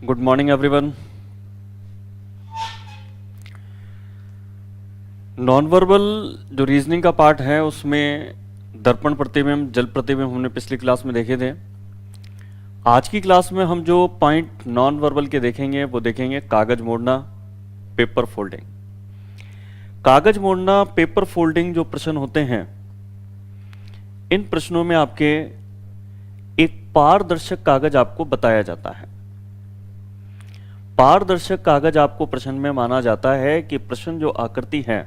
Good morning everyone. Non verbal जो reasoning का part है उसमें दर्पण प्रतिबिंब, जल प्रतिबिंब हमने पिछली क्लास में देखे थे। आज की क्लास में हम जो पॉइंट नॉन वर्बल के देखेंगे वो देखेंगे कागज मोड़ना, पेपर फोल्डिंग। कागज मोड़ना, पेपर फोल्डिंग जो प्रश्न होते हैं, इन प्रश्नों में आपके एक पारदर्शक कागज आपको बताया जाता है। पारदर्शक कागज आपको प्रश्न में माना जाता है कि प्रश्न जो आकृति है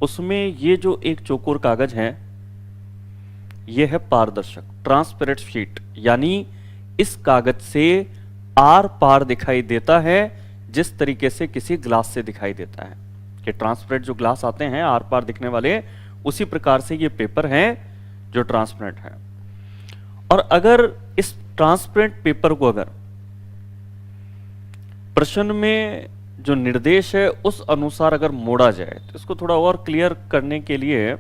उसमें ये जो एक चौकोर कागज है यह है पारदर्शक, ट्रांसपेरेंट शीट, यानी इस कागज से आर पार दिखाई देता है जिस तरीके से किसी ग्लास से दिखाई देता है कि ट्रांसपेरेंट जो ग्लास आते हैं आर पार दिखने वाले, उसी प्रकार से ये पेपर है जो ट्रांसपेरेंट है। और अगर इस ट्रांसपेरेंट पेपर को अगर प्रश्न में जो निर्देश है उस अनुसार अगर मोड़ा जाए तो इसको थोड़ा और क्लियर करने के लिए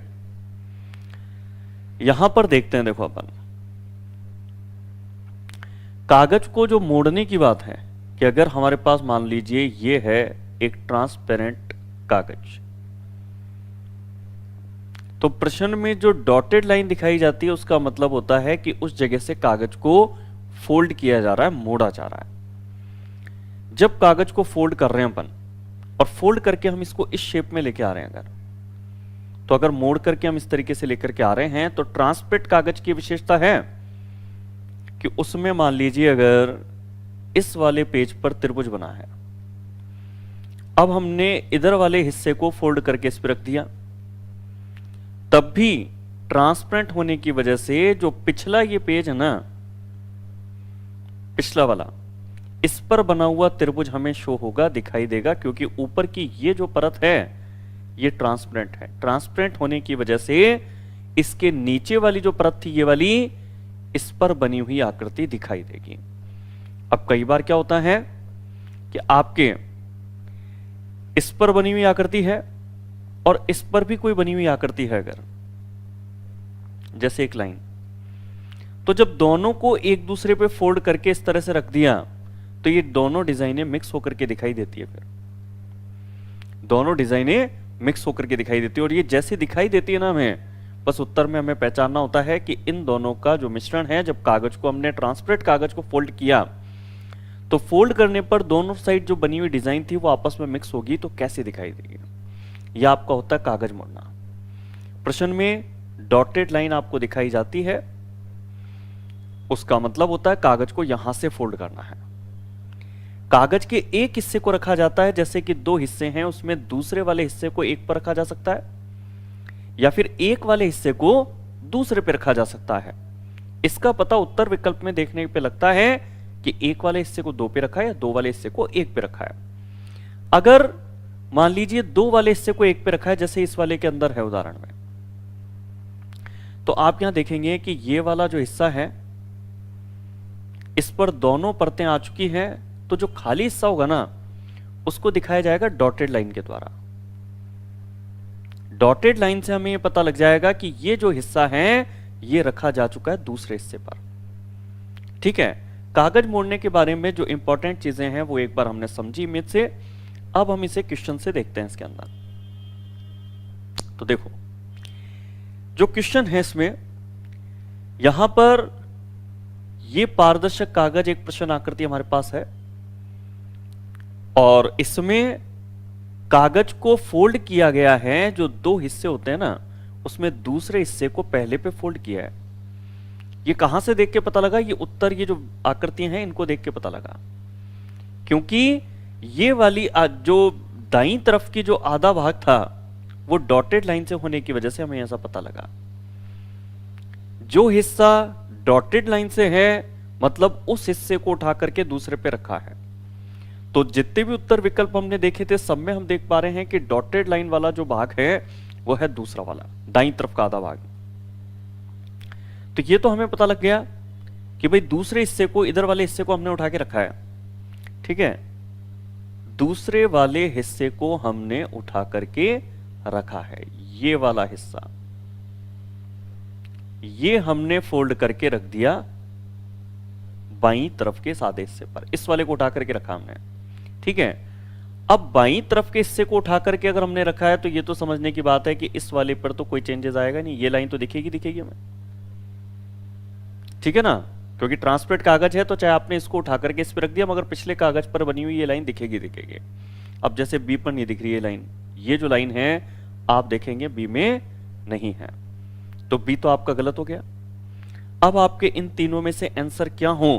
यहां पर देखते हैं। देखो, अपन कागज को जो मोड़ने की बात है कि अगर हमारे पास मान लीजिए ये है एक ट्रांसपेरेंट कागज, तो प्रश्न में जो डॉटेड लाइन दिखाई जाती है उसका मतलब होता है कि उस जगह से कागज को फोल्ड किया जा रहा है, मोड़ा जा रहा है। जब कागज को फोल्ड कर रहे हैं अपन और फोल्ड करके हम इसको इस शेप में लेके आ रहे हैं, अगर मोड़ करके हम इस तरीके से लेकर के आ रहे हैं तो ट्रांसपेरेंट कागज की विशेषता है कि उसमें मान लीजिए अगर इस वाले पेज पर त्रिभुज बना है, अब हमने इधर वाले हिस्से को फोल्ड करके इस पर रख दिया, तब भी ट्रांसपेरेंट होने की वजह से जो पिछला ये पेज है ना, पिछला वाला, इस पर बना हुआ त्रिभुज हमें शो होगा, दिखाई देगा, क्योंकि ऊपर की ये जो परत है ये ट्रांसपेरेंट है। ट्रांसपेरेंट होने की वजह से इसके नीचे वाली जो परत थी ये वाली, इस पर बनी हुई आकृति दिखाई देगी। अब कई बार क्या होता है कि आपके इस पर बनी हुई आकृति है और इस पर भी कोई बनी हुई आकृति है, अगर जैसे एक लाइन, तो जब दोनों को एक दूसरे पे फोल्ड करके इस तरह से रख दिया तो ये दोनों डिजाइनें मिक्स होकर के दिखाई देती है। फिर दोनों डिजाइनें मिक्स होकर के दिखाई देती है, और ये जैसे दिखाई देती है ना, हमें बस उत्तर में हमें पहचानना होता है कि इन दोनों का जो मिश्रण है, जब कागज को हमने ट्रांसपेरेंट कागज को फोल्ड किया तो फोल्ड करने पर दोनों साइड जो बनी हुई डिजाइन थी वो आपस में मिक्स होगी तो कैसे दिखाई देगी। यह आपका होता है कागज मोड़ना। प्रश्न में डॉटेड लाइन आपको दिखाई जाती है, उसका मतलब होता है कागज को यहां से फोल्ड करना है। कागज के एक हिस्से को रखा जाता है, जैसे कि दो हिस्से हैं उसमें दूसरे वाले हिस्से को एक पर रखा जा सकता है, या फिर एक वाले हिस्से को दूसरे पर रखा जा सकता है। इसका पता उत्तर विकल्प में देखने पे लगता है कि एक वाले हिस्से को दो पे रखा है या दो वाले हिस्से को एक पे रखा है। अगर मान लीजिए दो वाले हिस्से को एक पे रखा है, जैसे इस वाले के अंदर है उदाहरण में, तो आप यहां देखेंगे कि ये वाला जो हिस्सा है इस पर दोनों परतें आ चुकी हैं, तो जो खाली हिस्सा होगा ना उसको दिखाया जाएगा डॉटेड लाइन के द्वारा। डॉटेड लाइन से हमें यह पता लग जाएगा कि ये जो हिस्सा है ये रखा जा चुका है दूसरे हिस्से पर। ठीक है, कागज मोड़ने के बारे में जो इंपॉर्टेंट चीजें हैं वो एक बार हमने समझी इमेज से। अब हम इसे क्वेश्चन से देखते हैं इसके अंदर। तो देखो, जो क्वेश्चन है इसमें, यहां पर ये पारदर्शक कागज एक प्रश्न आकृति हमारे पास है और इसमें कागज को फोल्ड किया गया है। जो दो हिस्से होते हैं ना उसमें दूसरे हिस्से को पहले पे फोल्ड किया है। ये कहां से देख के पता लगा? ये उत्तर, ये जो आकृतियां हैं इनको देख के पता लगा, क्योंकि ये वाली जो दाईं तरफ की जो आधा भाग था वो डॉटेड लाइन से होने की वजह से हमें ऐसा पता लगा। जो हिस्सा डॉटेड लाइन से है मतलब उस हिस्से को उठा करके दूसरे पे रखा है। तो जितने भी उत्तर विकल्प हमने देखे थे सब में हम देख पा रहे हैं कि डॉटेड लाइन वाला जो भाग है वो है दूसरा वाला, दाईं तरफ का आधा भाग। तो ये तो हमें पता लग गया कि भाई दूसरे हिस्से को, इधर वाले हिस्से को हमने उठा के रखा है। ठीक है, दूसरे वाले हिस्से को हमने उठा करके रखा है। ये वाला हिस्सा ये हमने फोल्ड करके रख दिया बाईं तरफ के इस आधे हिस्से पर, इस वाले को उठा करके रखा हमने, ठीक है। अब बाईं तरफ के हिस्से को उठा करके अगर हमने रखा है तो ये तो समझने की बात है कि इस वाले पर तो कोई चेंजेस आएगा नहीं, ये लाइन तो दिखेगी हमें, ठीक है ना, क्योंकि ट्रांसपेरेंट कागज है तो चाहे आपने इसको उठा करके इस पर रख दिया मगर पिछले कागज पर बनी हुई ये लाइन दिखेगी। अब जैसे बी पर नहीं दिख रही है लाइन, ये जो लाइन है आप देखेंगे बी में नहीं है, तो बी तो आपका गलत हो गया। अब आपके इन तीनों में से आंसर क्या हो,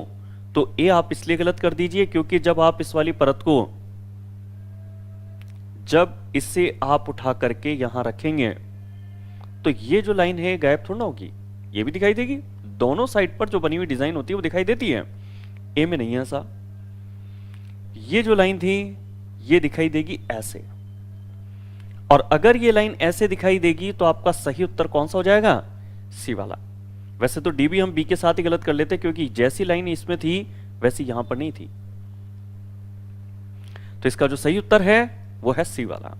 तो ए आप इसलिए गलत कर दीजिए क्योंकि जब आप इस वाली परत को, जब इसे आप उठा करके यहां रखेंगे तो ये जो लाइन है गायब थोड़ा ना होगी, ये भी दिखाई देगी, दोनों साइड पर जो बनी हुई डिजाइन होती है वो दिखाई देती है। ए में नहीं है ऐसा, ये जो लाइन थी ये दिखाई देगी ऐसे, और अगर ये लाइन ऐसे दिखाई देगी तो आपका सही उत्तर कौन सा हो जाएगा, सी वाला। वैसे तो डी भी हम बी के साथ ही गलत कर लेते क्योंकि जैसी लाइन इसमें थी वैसी यहां पर नहीं थी, तो इसका जो सही उत्तर है वो है सी वाला।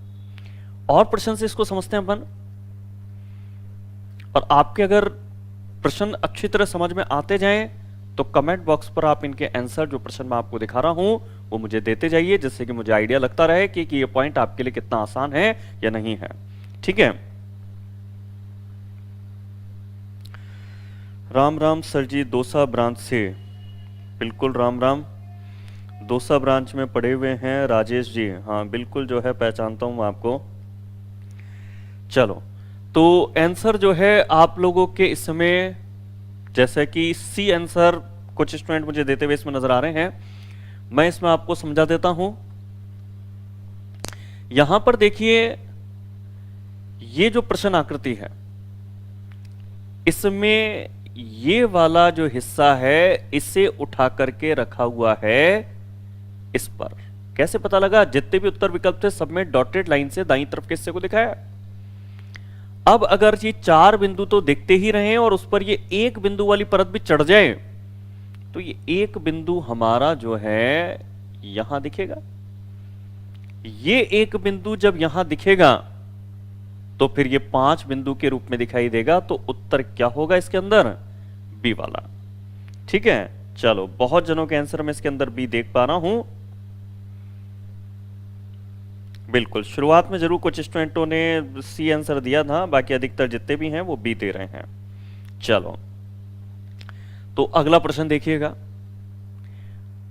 और प्रश्न से इसको समझते हैं अपन, और आपके अगर प्रश्न अच्छी तरह समझ में आते जाएं तो कमेंट बॉक्स पर आप इनके आंसर जो प्रश्न मैं आपको दिखा रहा हूं वो मुझे देते जाइए, जिससे कि मुझे आइडिया लगता रहे कि ये पॉइंट आपके लिए कितना आसान है या नहीं है, ठीक है। राम राम सर जी, दौसा ब्रांच से, बिल्कुल राम राम, दौसा ब्रांच में पढ़े हुए हैं राजेश जी, हाँ बिल्कुल जो है पहचानता हूं मैं आपको। चलो तो आंसर जो है आप लोगों के इसमें, जैसे कि सी आंसर कुछ स्टूडेंट मुझे देते हुए इसमें नजर आ रहे हैं, मैं इसमें आपको समझा देता हूं। यहां पर देखिए ये जो प्रश्न आकृति है इसमें ये वाला जो हिस्सा है इसे उठा करके रखा हुआ है इस पर। कैसे पता लगा, जितने भी उत्तर विकल्प थे सब में डॉटेड लाइन से दाईं तरफ के हिस्से को दिखाया। अब अगर ये 4 बिंदु तो देखते ही रहे और उस पर ये एक बिंदु वाली परत भी चढ़ जाए तो ये एक बिंदु हमारा जो है यहां दिखेगा, ये एक बिंदु जब यहां दिखेगा तो फिर ये 5 बिंदु के रूप में दिखाई देगा, तो उत्तर क्या होगा इसके अंदर, बी वाला, ठीक है। चलो बहुत जनों के आंसर में इसके अंदर बी देख पा रहा हूं, बिल्कुल शुरुआत में जरूर कुछ स्टूडेंटों ने सी आंसर दिया था, बाकी अधिकतर जितने भी हैं वो बी दे रहे हैं। चलो तो अगला प्रश्न देखिएगा,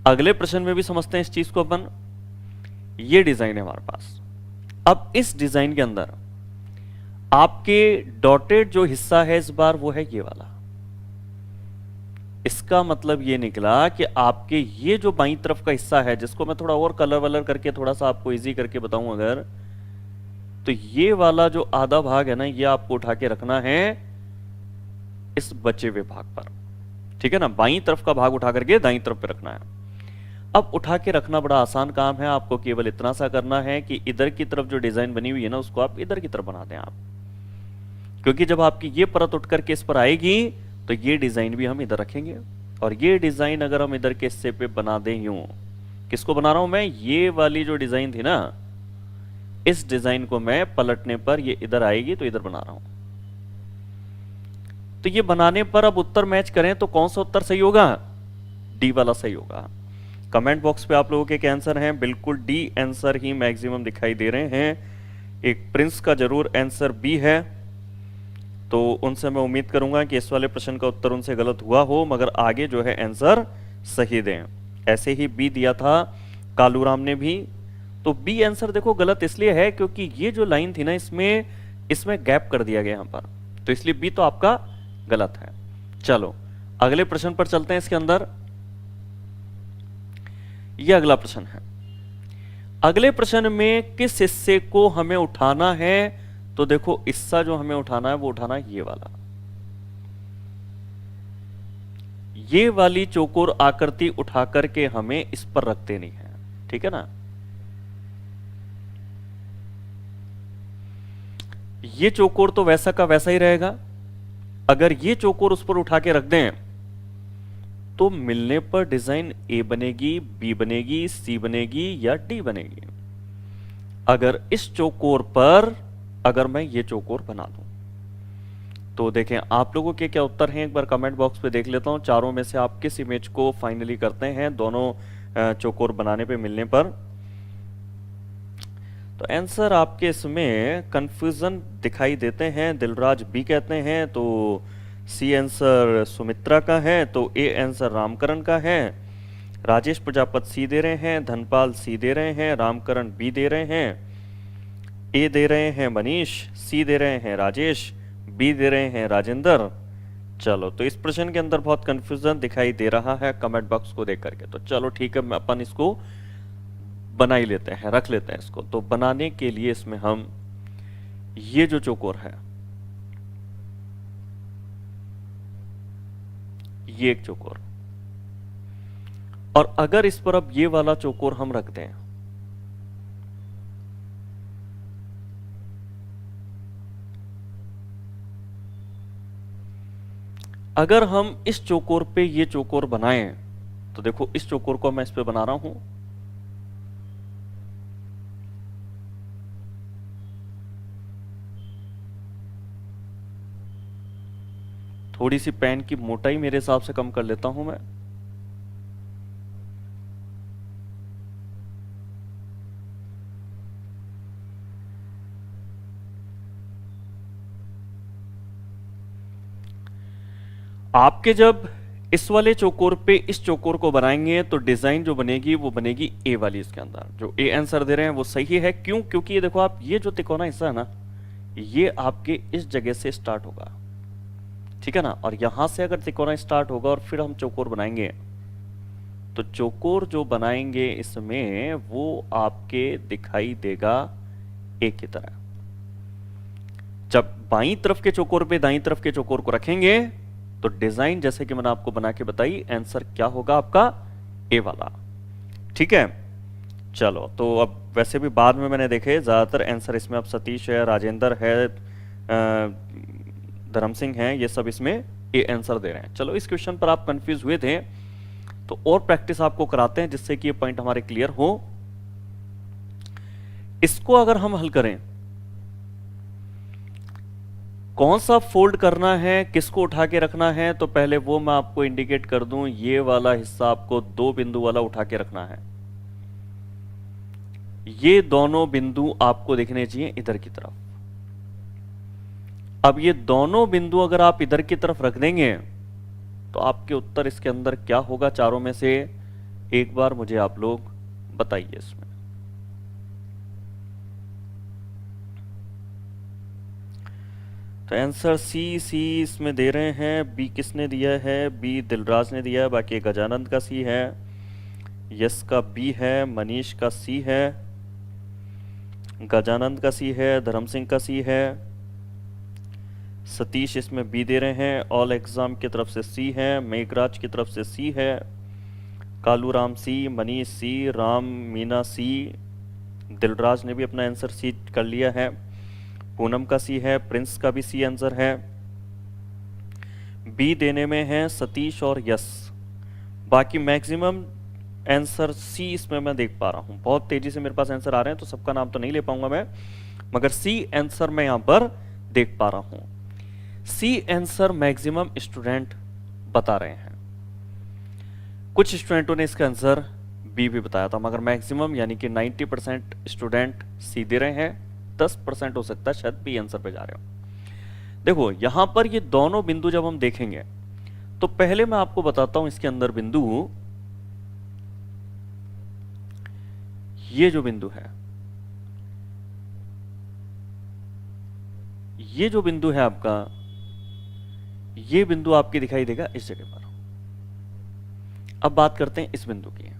अगले प्रश्न में भी समझते हैं इस चीज को अपन। ये डिजाइन है हमारे पास, अब इस डिजाइन के अंदर आपके डॉटेड जो हिस्सा है इस बार वो है ये वाला। इसका मतलब ये निकला कि आपके ये जो बाईं तरफ का हिस्सा है, जिसको मैं थोड़ा और कलर वलर करके थोड़ा सा आपको इजी करके बताऊं अगर, तो ये वाला जो आधा भाग है ना ये आपको उठा के रखना है इस बचे हुए भाग पर, ठीक है ना। बाईं तरफ का भाग उठा करके दाईं तरफ पे रखना है। अब उठा के रखना बड़ा आसान काम है, आपको केवल इतना सा करना है कि इधर की तरफ जो डिजाइन बनी हुई है ना उसको आप इधर की तरफ बना दें आप, क्योंकि जब आपकी ये परत उठ करके इस पर आएगी तो ये डिजाइन भी हम इधर रखेंगे, और ये डिजाइन अगर हम इधर के हिस्से पे बना दें यूं, किसको बना रहा हूं मैं, ये वाली जो डिजाइन थी ना इस डिजाइन को मैं पलटने पर ये इधर आएगी तो इधर बना रहा हूं। तो ये बनाने पर अब उत्तर मैच करें तो कौन सा उत्तर सही होगा, डी वाला सही होगा। कमेंट बॉक्स पे आप लोगों के क्या आंसर हैं, बिल्कुल डी आंसर ही मैक्सिमम दिखाई दे रहे हैं। एक प्रिंस का जरूर आंसर बी है, तो उनसे मैं उम्मीद करूंगा कि इस वाले प्रश्न का उत्तर उनसे गलत हुआ हो, मगर आगे जो है आंसर सही दें। ऐसे ही बी दिया था कालूराम ने भी, तो बी आंसर देखो गलत इसलिए है क्योंकि ये जो लाइन थी ना इसमें गैप कर दिया गया यहां पर, तो इसलिए बी तो आपका गलत है। चलो अगले प्रश्न पर चलते हैं। इसके अंदर यह अगला प्रश्न है, अगले प्रश्न में किस हिस्से को हमें उठाना है, तो देखो हिस्सा जो हमें उठाना है वो उठाना है ये वाला, ये वाली चौकोर आकृति उठा करके हमें इस पर रख देनी है, ठीक है ना। ये चौकोर तो वैसा का वैसा ही रहेगा, अगर ये चौकोर उस पर उठा के रख दें तो मिलने पर डिजाइन ए बनेगी, बी बनेगी, सी बनेगी या डी बनेगी। अगर इस चौकोर पर अगर मैं ये चौकोर बना दूं तो देखें आप लोगों के क्या उत्तर हैं, एक बार कमेंट बॉक्स पे देख लेता हूं। चारों में से आप किस इमेज को फाइनली करते हैं दोनों चौकोर बनाने पे मिलने पर। तो आंसर आपके इसमें कंफ्यूजन दिखाई देते हैं। दिलराज बी कहते हैं, तो सी आंसर सुमित्रा का है, तो ए आंसर रामकरण का है। राजेश प्रजापत सी दे रहे हैं, धनपाल सी दे रहे हैं, रामकरण बी दे रहे हैं, ए दे रहे हैं मनीष, सी दे रहे हैं राजेश, बी दे रहे हैं राजेंद्र। चलो, तो इस प्रश्न के अंदर बहुत कंफ्यूजन दिखाई दे रहा है कमेंट बॉक्स को देख करके। तो चलो ठीक है, अपन इसको बना ही लेते हैं, रख लेते हैं इसको। तो बनाने के लिए इसमें हम ये जो चौकोर है, ये एक चौकोर, और अगर इस पर अब ये वाला चौकोर हम रख दें, अगर हम इस चौकोर पे ये चौकोर बनाएं, तो देखो इस चौकोर को मैं इस पे बना रहा हूं, थोड़ी सी पेन की मोटाई मेरे हिसाब से कम कर लेता हूं मैं। आपके जब इस वाले चौकोर पे इस चौकोर को बनाएंगे तो डिजाइन जो बनेगी वो बनेगी ए वाली। इसके अंदर जो ए आंसर दे रहे हैं वो सही है। क्यों? क्योंकि ये देखो आप, ये जो तिकोना हिस्सा है ना, ये आपके इस जगह से स्टार्ट होगा, ठीक है ना, और यहां से अगर तिकोना स्टार्ट होगा और फिर हम चौकोर बनाएंगे, तो चौकोर जो बनाएंगे इसमें वो आपके दिखाई देगा ए की तरह। जब बाईं तरफ के चौकोर पे दाईं तरफ के चौकोर को रखेंगे तो डिजाइन जैसे कि मैंने आपको बना के बताई, आंसर क्या होगा आपका? ए वाला। ठीक है, चलो तो अब वैसे भी बाद में मैंने देखे ज्यादातर आंसर इसमें अब सतीश है, राजेंद्र है, धर्म सिंह है, ये सब इसमें ए आंसर दे रहे हैं। चलो, इस क्वेश्चन पर आप कंफ्यूज हुए थे तो और प्रैक्टिस आपको कराते हैं जिससे कि ये पॉइंट हमारे क्लियर हो। इसको अगर हम हल करें, कौन सा फोल्ड करना है, किसको उठा के रखना है, तो पहले वो मैं आपको इंडिकेट कर दूं। ये वाला हिस्सा आपको 2 बिंदु वाला उठा के रखना है। ये दोनों बिंदु आपको दिखने चाहिए इधर की तरफ। अब ये दोनों बिंदु अगर आप इधर की तरफ रख देंगे तो आपके उत्तर इसके अंदर क्या होगा चारों में से, एक बार मुझे आप लोग बताइए। इसमें तो आंसर सी इसमें दे रहे हैं। बी किसने दिया है? बी दिलराज ने दिया है। बाकी गजानंद का सी है, यस का बी है, मनीष का सी है, गजानंद का सी है, धर्म सिंह का सी है, सतीश इसमें बी दे रहे हैं, ऑल एग्जाम की तरफ से सी है, मेघराज की तरफ से सी है, कालू राम सी, मनीष सी, राम मीना सी, दिलराज ने भी अपना आंसर सी कर लिया है, पूनम का सी है, प्रिंस का भी सी आंसर है, बी देने में है सतीश और यस। बाकी मैक्सिमम आंसर सी इसमें मैं देख पा रहा हूं। बहुत तेजी से मेरे पास आंसर आ रहे हैं तो सबका नाम तो नहीं ले पाऊंगा मैं, मगर सी आंसर मैं यहां पर देख पा रहा हूं। सी आंसर मैक्सिमम स्टूडेंट बता रहे हैं। कुछ स्टूडेंटों ने इसका आंसर बी भी बताया था, मगर मैक्सिमम यानी कि 90% स्टूडेंट सी दे रहे हैं। 10% हो सकता है शायद बी आंसर पे जा रहे हो। देखो यहां पर ये दोनों बिंदु जब हम देखेंगे तो पहले मैं आपको बताता हूं इसके अंदर बिंदु, ये जो बिंदु है, ये जो बिंदु है आपका, ये बिंदु आपके दिखाई देगा इस जगह पर। अब बात करते हैं इस बिंदु की।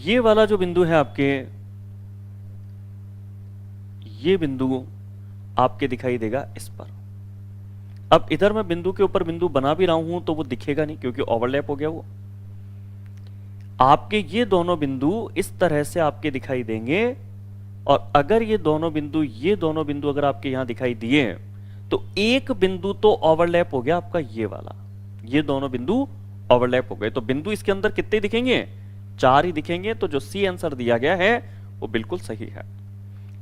ये वाला जो बिंदु है आपके, ये बिंदु आपके दिखाई देगा इस पर। अब इधर मैं बिंदु के ऊपर बिंदु बना भी रहा हूं तो वो दिखेगा नहीं क्योंकि ओवरलैप हो गया वो। आपके ये दोनों बिंदु इस तरह से आपके दिखाई देंगे, और अगर ये दोनों बिंदु अगर आपके यहां दिखाई दिए तो एक बिंदु तो ओवरलैप हो गया आपका ये वाला। ये दोनों बिंदु ओवरलैप हो गए तो बिंदु इसके अंदर कितने दिखेंगे? 4 ही दिखेंगे। तो जो सी आंसर दिया गया है वो बिल्कुल सही है।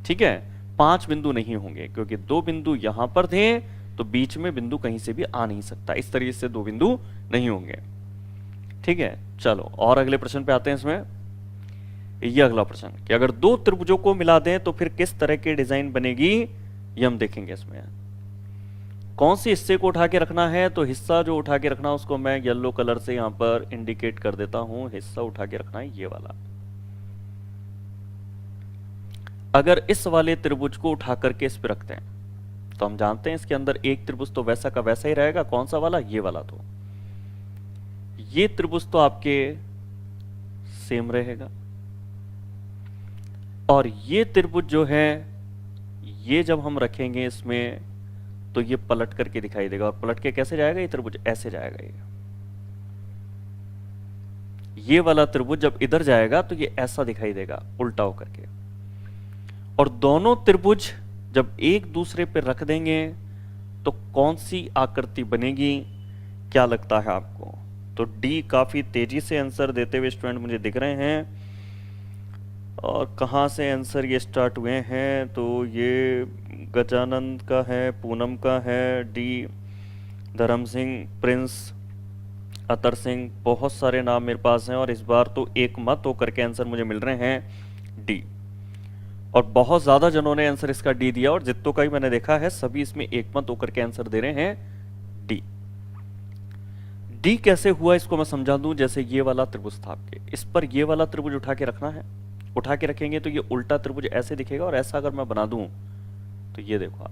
ठीक है, 5 बिंदु नहीं होंगे क्योंकि 2 बिंदु यहां पर थे, तो बीच में बिंदु कहीं से भी आ नहीं सकता, इस तरीके से दो बिंदु नहीं होंगे। ठीक है, चलो और अगले प्रश्न पे आते हैं। इसमें ये अगला प्रश्न कि अगर दो त्रिभुजों को मिला दें तो फिर किस तरह की डिजाइन बनेगी, ये हम देखेंगे। इसमें कौन से हिस्से को उठा के रखना है, तो हिस्सा जो उठा के रखना है उसको मैं येलो कलर से यहां पर इंडिकेट कर देता हूं। हिस्सा उठा के रखना है ये वाला। अगर इस वाले त्रिभुज को उठा करके इस पे रखते हैं तो हम जानते हैं इसके अंदर एक त्रिभुज तो वैसा का वैसा ही रहेगा। कौन सा वाला, ये वाला। तो ये त्रिभुज तो आपके सेम रहेगा, और ये त्रिभुज जो है ये जब हम रखेंगे इसमें तो ये पलट करके दिखाई देगा। और पलट के कैसे जाएगा, ये त्रिभुज ऐसे जाएगा। ये वाला त्रिभुज जब इधर जाएगा तो ये ऐसा दिखाई देगा उल्टा होकर के। और दोनों त्रिभुज जब एक दूसरे पे रख देंगे तो कौन सी आकृति बनेगी, क्या लगता है आपको? तो डी काफी तेजी से आंसर देते हुए स्टूडेंट मुझे दिख रहे हैं। और कहाँ से आंसर ये स्टार्ट हुए हैं, तो ये गजानंद का है, पूनम का है, डी धर्म सिंह, प्रिंस, अतर सिंह, बहुत सारे नाम मेरे पास हैं। और इस बार तो एक मत होकर के आंसर मुझे मिल रहे हैं डी। और बहुत ज्यादा जनों ने आंसर इसका डी दिया, और जितनों का ही मैंने देखा है सभी इसमें एक मत होकर के आंसर दे रहे हैं डी। डी कैसे हुआ इसको मैं समझा दूं। जैसे ये वाला त्रिभुज था आपके, इस पर ये वाला त्रिभुज उठा के रखना है। उठा के रखेंगे तो ये उल्टा त्रिभुज ऐसे दिखेगा, और ऐसा अगर मैं बना दूं तो ये देखो आप,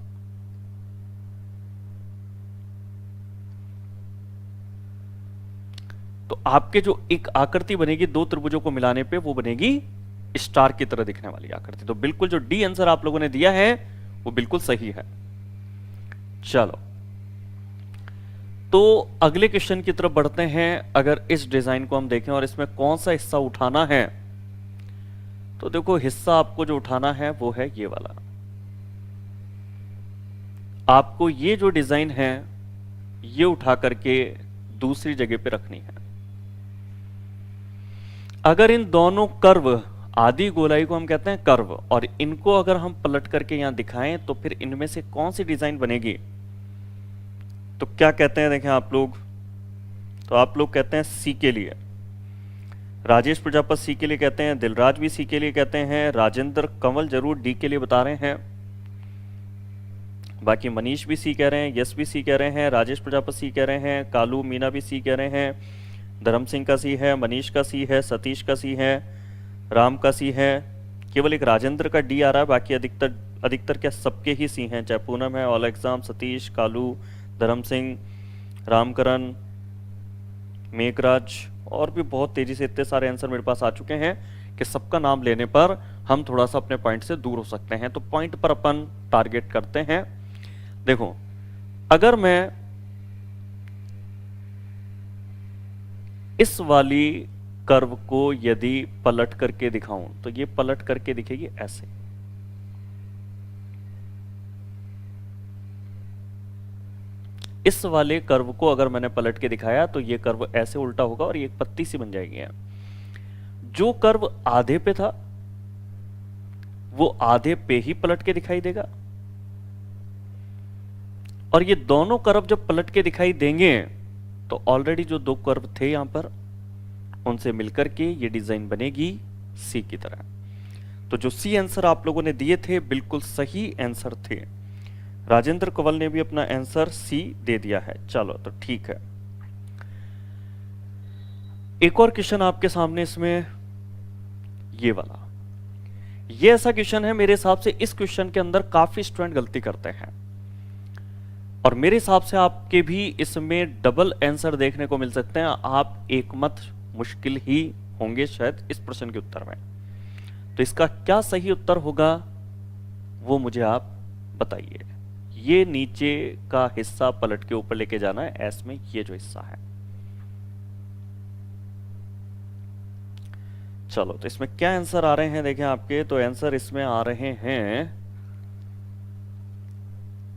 तो आपके जो एक आकृति बनेगी दो त्रिभुजों को मिलाने पे, वो बनेगी स्टार की तरह दिखने वाली आकृति। तो बिल्कुल जो डी आंसर आप लोगों ने दिया है वो बिल्कुल सही है। चलो तो अगले क्वेश्चन की तरफ बढ़ते हैं। अगर इस डिजाइन को हम देखें और इसमें कौन सा हिस्सा उठाना है, तो देखो हिस्सा आपको जो उठाना है वो है ये वाला। आपको ये जो डिजाइन है ये उठा करके दूसरी जगह पे रखनी है। अगर इन दोनों कर्व, आदि गोलाई को हम कहते हैं कर्व, और इनको अगर हम पलट करके यहां दिखाएं तो फिर इनमें से कौन सी डिजाइन बनेगी, तो क्या कहते हैं देखें आप लोग। तो आप लोग कहते हैं सी के लिए, राजेश प्रजापति सी के लिए कहते हैं, दिलराज भी सी के लिए कहते हैं, राजेंद्र कंवल जरूर डी के लिए बता रहे हैं, बाकी मनीष भी सी कह रहे हैं, यश भी सी कह रहे हैं, राजेश प्रजापति सी कह रहे हैं, कालू मीना भी सी कह रहे हैं, धर्म सिंह का सी है, मनीष का सी है, सतीश का सी है, राम का सी है। केवल एक राजेंद्र का डी आ रहा है, बाकी अधिकतर क्या सबके ही सी हैं, चाहे पूनम है, ऑल एग्जाम, सतीश, कालू, धर्म सिंह, रामकरण, मेघराज, और भी बहुत तेजी से इतने सारे आंसर मेरे पास आ चुके हैं कि सबका नाम लेने पर हम थोड़ा सा अपने पॉइंट से दूर हो सकते हैं। तो पॉइंट पर अपन टारगेट करते हैं। देखो अगर मैं इस वाली कर्व को यदि पलट करके दिखाऊं तो ये पलट करके दिखेगी ऐसे। इस वाले कर्व को अगर मैंने पलट के दिखाया तो ये कर्व ऐसे उल्टा होगा और ये एक पत्ती सी बन जाएगी। जो कर्व आधे पे था वो आधे पे ही पलट के दिखाई देगा, और ये दोनों कर्व जब पलट के दिखाई देंगे तो ऑलरेडी जो दो कर्व थे यहां पर उनसे मिलकर के ये डिजाइन बनेगी सी की तरह। तो जो सी आंसर आप लोगों ने दिए थे बिल्कुल सही आंसर थे। राजेंद्र कंवल ने भी अपना आंसर सी दे दिया है। चलो तो ठीक है। एक और क्वेश्चन आपके सामने, इसमें ये वाला, ये ऐसा क्वेश्चन है मेरे हिसाब से इस क्वेश्चन के अंदर काफी स्टूडेंट गलती करते हैं, और मेरे हिसाब से आपके भी इसमें डबल आंसर देखने को मिल सकते हैं। आप एक मत मुश्किल ही होंगे शायद इस प्रश्न के उत्तर में। तो इसका क्या सही उत्तर होगा वो मुझे आप बताइए। ये नीचे का हिस्सा पलट के ऊपर लेके जाना है, एस में ये जो हिस्सा है। चलो तो इसमें क्या आंसर आ रहे हैं देखें आपके। तो आंसर इसमें आ रहे हैं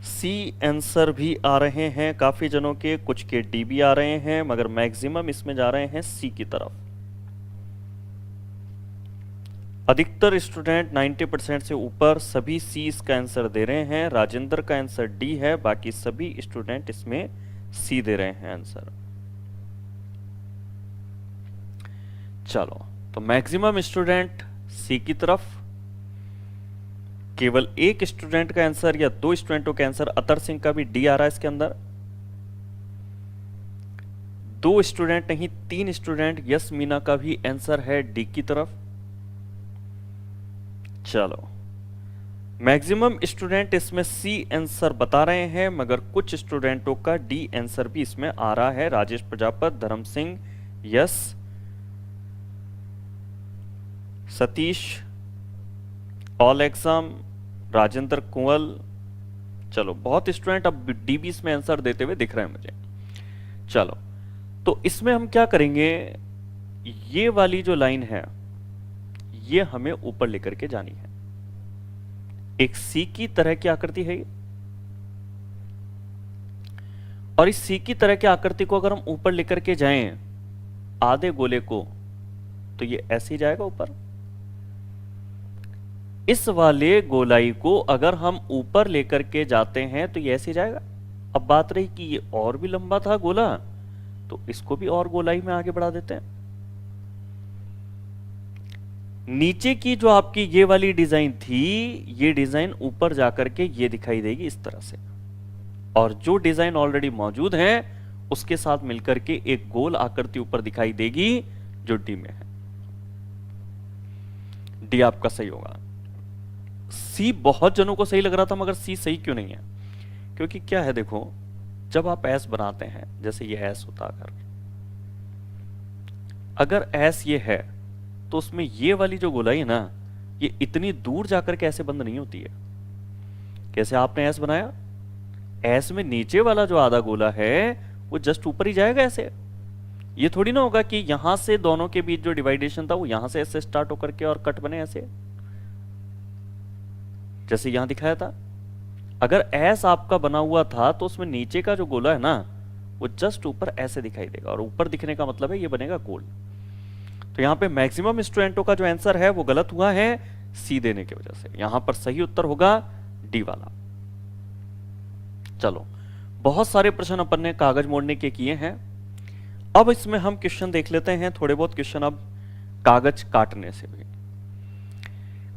सी आंसर भी आ रहे हैं काफी जनों के, कुछ के डी भी आ रहे हैं, मगर मैक्सिमम इसमें जा रहे हैं सी की तरफ। अधिकतर स्टूडेंट 90% से ऊपर सभी सी इसका आंसर दे रहे हैं। राजेंद्र का आंसर डी है, बाकी सभी स्टूडेंट इसमें सी दे रहे हैं आंसर। चलो, तो मैक्सिमम स्टूडेंट सी की तरफ, केवल एक स्टूडेंट का आंसर या दो स्टूडेंटों का आंसर, अतर सिंह का भी डी आ रहा है इसके अंदर। दो स्टूडेंट नहीं, तीन स्टूडेंट, यस मीना का भी आंसर है डी की तरफ। चलो, मैक्सिमम स्टूडेंट इसमें सी आंसर बता रहे हैं, मगर कुछ स्टूडेंटों का डी आंसर भी इसमें आ रहा है। Rajesh Prajapat, Dharam Singh, yes, Satish, all exam, Rajendra Kunwal. चलो, बहुत स्टूडेंट अब डीबीस में आंसर देते हुए दिख रहे हैं मुझे। चलो, तो इसमें हम क्या करेंगे, ये वाली जो लाइन है ये हमें ऊपर लेकर के जानी है। एक सी की तरह की आकृति है ये, और इस सी की तरह की आकृति को अगर हम ऊपर लेकर के जाएं आधे गोले को, तो ये ऐसे ही जाएगा ऊपर। इस वाले गोलाई को अगर हम ऊपर लेकर के जाते हैं तो ये ऐसे जाएगा। अब बात रही कि ये और भी लंबा था गोला, तो इसको भी और गोलाई में आगे बढ़ा देते हैं। नीचे की जो आपकी ये वाली डिजाइन थी, ये डिजाइन ऊपर जाकर के ये दिखाई देगी इस तरह से, और जो डिजाइन ऑलरेडी मौजूद है उसके साथ मिलकर के एक गोल आकृति ऊपर दिखाई देगी जो डी में है। डी आपका सही होगा। सी बहुत जनों को सही लग रहा था, मगर सी सही क्यों नहीं है? क्योंकि क्या है, देखो, जब आप एस बनाते हैं, जैसे ये एस होता, अगर एस ये है तो उसमें ये वाली जो गोलाई है ना, ये इतनी दूर जाकर के ऐसे बंद नहीं होती है। कैसे आपने एस बनाया, एस में नीचे वाला जो आधा गोला है वो जस्ट ऊपर ही जाएगा ऐसे। ये थोड़ी ना होगा कि यहां से दोनों के बीच जो डिवाइडेशन था वो यहां से ऐसे स्टार्ट होकर के और कट बने ऐसे, जैसे यहां दिखाया था। अगर एस आपका बना हुआ था तो उसमें नीचे का जो गोला है ना वो जस्ट ऊपर ऐसे दिखाई देगा, और ऊपर दिखने का मतलब है ये बनेगा गोल। तो यहां पे मैक्सिमम स्टूडेंटों का जो आंसर है वो गलत हुआ है सी देने की वजह से। यहां पर सही उत्तर होगा डी वाला। चलो, बहुत सारे प्रश्न अपन ने कागज मोड़ने के किए हैं। अब इसमें हम क्वेश्चन देख लेते हैं, थोड़े बहुत क्वेश्चन अब कागज काटने से भी।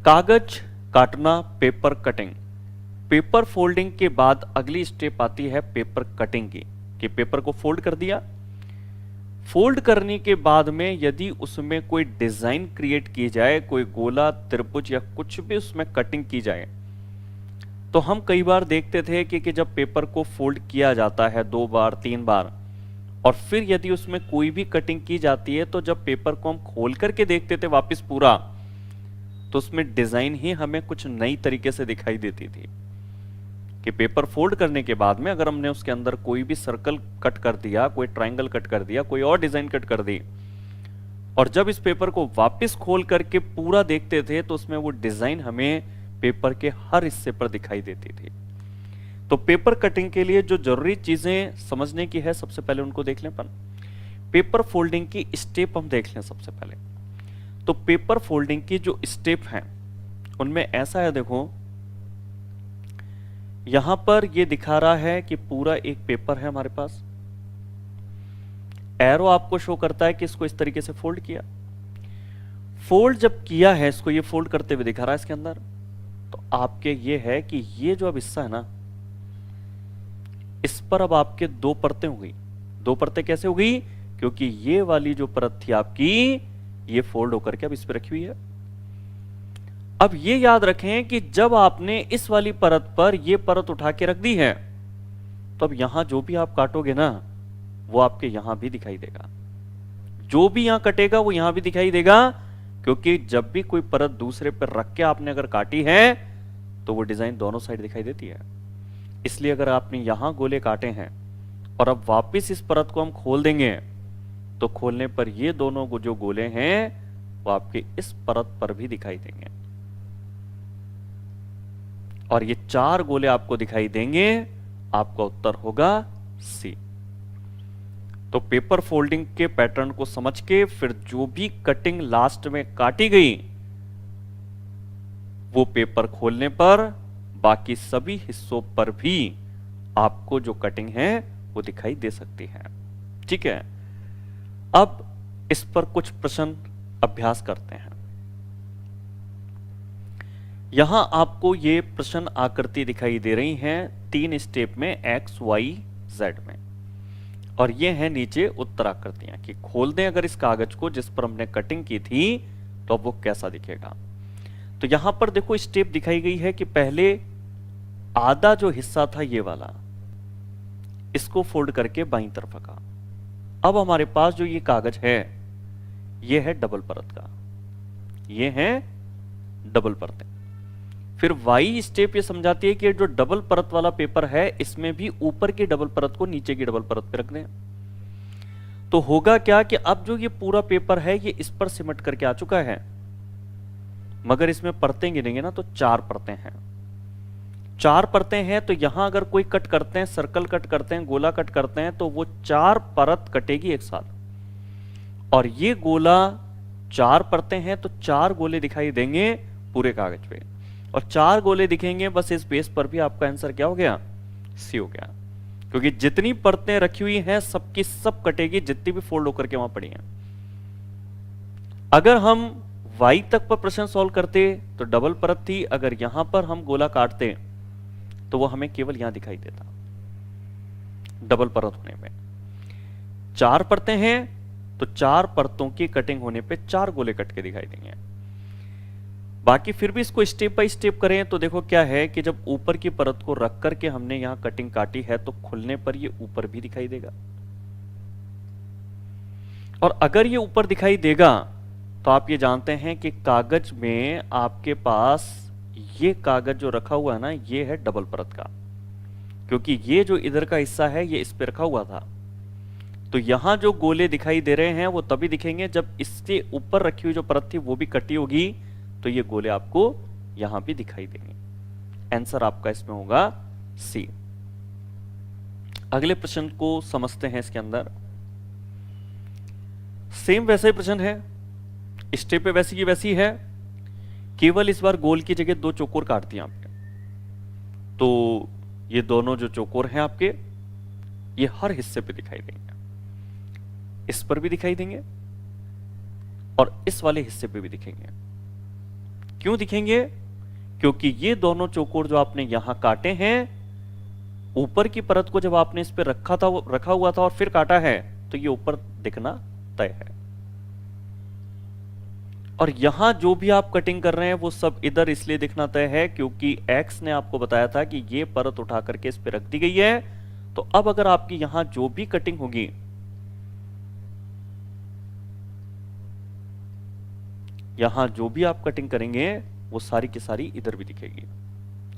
कागज काटना, पेपर कटिंग। पेपर फोल्डिंग के बाद अगली स्टेप आती है पेपर कटिंग की, कि पेपर को फोल्ड कर दिया। फोल्ड करने के बाद में यदि उसमें कोई डिजाइन क्रिएट की जाए, कोई गोला, त्रिभुज या कुछ भी उसमें कटिंग की जाए, तो हम कई बार देखते थे कि जब पेपर को फोल्ड किया जाता है 2 बार 3 बार, और फिर यदि उसमें कोई भी कटिंग की जाती है, तो जब पेपर को हम खोल करके देखते थे वापस पूरा, तो उसमें डिजाइन ही हमें कुछ नई तरीके से दिखाई देती थी। कि पेपर फोल्ड करने के बाद में अगर हमने उसके अंदर कोई भी सर्कल कट कर दिया, कोई ट्रायंगल कट कर दिया, कोई और डिजाइन कट कर दी, और जब इस पेपर को वापस खोल करके पूरा देखते थे तो उसमें वो डिजाइन हमें पेपर के हर हिस्से पर दिखाई देती थी। तो पेपर कटिंग के लिए जो जरूरी चीजें समझने की है, सबसे पहले उनको देख लें अपन। पेपर फोल्डिंग की स्टेप हम देख लें सबसे पहले। तो पेपर फोल्डिंग की जो स्टेप हैं उनमें ऐसा है, देखो यहां पर ये दिखा रहा है कि पूरा एक पेपर है हमारे पास, एरो आपको शो करता है कि इसको इस तरीके से फोल्ड किया। फोल्ड जब किया है, इसको ये फोल्ड करते हुए दिखा रहा है इसके अंदर, तो आपके ये है कि ये जो अब हिस्सा है ना, इस पर अब आपके 2 परतें हो गई। 2 परतें कैसे हो गई? क्योंकि ये वाली जो परत थी आपकी, ये फोल्ड होकर के अब इस पर रखी हुई है। अब ये याद रखें कि जब आपने इस वाली परत पर ये परत उठा के रख दी है, तो अब यहां जो भी आप काटोगे ना, वो आपके यहां भी दिखाई देगा। जो भी यहां कटेगा वो यहां भी दिखाई देगा, क्योंकि जब भी कोई परत दूसरे पर रख के आपने अगर काटी है तो वो डिजाइन दोनों साइड दिखाई देती है। इसलिए अगर आपने यहां गोले काटे हैं और अब वापस इस परत को हम खोल देंगे, तो खोलने पर ये दोनों जो गोले हैं वो आपके इस परत पर भी दिखाई देंगे, और ये 4 गोले आपको दिखाई देंगे। आपका उत्तर होगा सी। तो पेपर फोल्डिंग के पैटर्न को समझ के फिर जो भी कटिंग लास्ट में काटी गई, वो पेपर खोलने पर बाकी सभी हिस्सों पर भी आपको जो कटिंग है वो दिखाई दे सकती है। ठीक है, अब इस पर कुछ प्रश्न अभ्यास करते हैं। यहां आपको ये प्रश्न आकृति दिखाई दे रही हैं 3 स्टेप में, एक्स वाई जेड में, और ये हैं नीचे उत्तर आकृतियां कि खोल दें अगर इस कागज को जिस पर हमने कटिंग की थी तो अब वो कैसा दिखेगा। तो यहां पर देखो स्टेप दिखाई गई है कि पहले आधा जो हिस्सा था ये वाला, इसको फोल्ड करके बाईं तरफ रखा। अब हमारे पास जो ये कागज है ये है डबल परत का, ये है डबल परतें। फिर वाई स्टेप ये समझाती है कि जो डबल परत वाला पेपर है इसमें भी ऊपर की डबल परत को नीचे की डबल परत पे रख दें। तो होगा क्या कि अब जो ये पूरा पेपर है ये इस पर सिमट करके आ चुका है, मगर इसमें परतें गिनेंगे ना तो 4 परतें हैं। 4 परतें हैं तो यहां अगर कोई कट करते हैं, सर्कल कट करते हैं, गोला कट करते हैं, तो वो 4 परत कटेगी एक साथ। और ये गोला 4 परतें हैं तो 4 गोले दिखाई देंगे पूरे कागज पे, और 4 गोले दिखेंगे बस इस बेस पर भी आपका आंसर क्या हो गया, सी हो गया। क्योंकि जितनी परतें रखी हुई हैं सबकी सब कटेगी, जितनी भी फोल्ड होकर के वहां पड़ी हैं। अगर हम y तक पर प्रश्न सॉल्व करते तो डबल परत थी, अगर यहां पर हम गोला काटते तो वो हमें केवल यहां दिखाई देता डबल परत होने में। 4 परतें हैं तो 4 परतों की कटिंग होने पे 4 गोले कट के दिखाई देंगे। बाकी फिर भी इसको स्टेप बाय स्टेप करें तो देखो क्या है कि जब ऊपर की परत को रख करके हमने यहां कटिंग काटी है तो खुलने पर ये ऊपर भी दिखाई देगा, और अगर ये ऊपर दिखाई देगा तो आप ये जानते हैं कि कागज में आपके पास ये कागज जो रखा हुआ है ना ये है डबल परत का, क्योंकि ये जो इधर का हिस्सा है ये इस पे रखा हुआ था। तो यहां जो गोले दिखाई दे रहे हैं वो तभी दिखेंगे जब इसके ऊपर रखी हुई जो परत थी वो भी कटी होगी, तो ये गोले आपको यहां भी दिखाई देंगे। आंसर आपका इसमें होगा सी। अगले प्रश्न को समझते हैं। इसके अंदर सेम वैसा ही प्रश्न है, स्टेप पे वैसी की वैसी है, केवल इस बार गोल की जगह 2 चौकोर काट दिए आपने। तो ये दोनों जो चौकोर हैं आपके ये हर हिस्से पे दिखाई देंगे, इस पर भी दिखाई देंगे और इस वाले हिस्से पे भी दिखेंगे। क्यों दिखेंगे? क्योंकि ये दोनों चौकोर जो आपने यहां काटे हैं, ऊपर की परत को जब आपने इस पे रखा हुआ था और फिर काटा है तो ये ऊपर दिखना तय है। और यहां जो भी आप कटिंग कर रहे हैं वो सब इधर इसलिए दिखना तय है क्योंकि एक्स ने आपको बताया था कि ये परत उठा करके इस पे रख दी गई है। तो अब अगर आपकी यहां जो भी कटिंग होगी, यहां जो भी आप कटिंग करेंगे वो सारी की सारी इधर भी दिखेगी।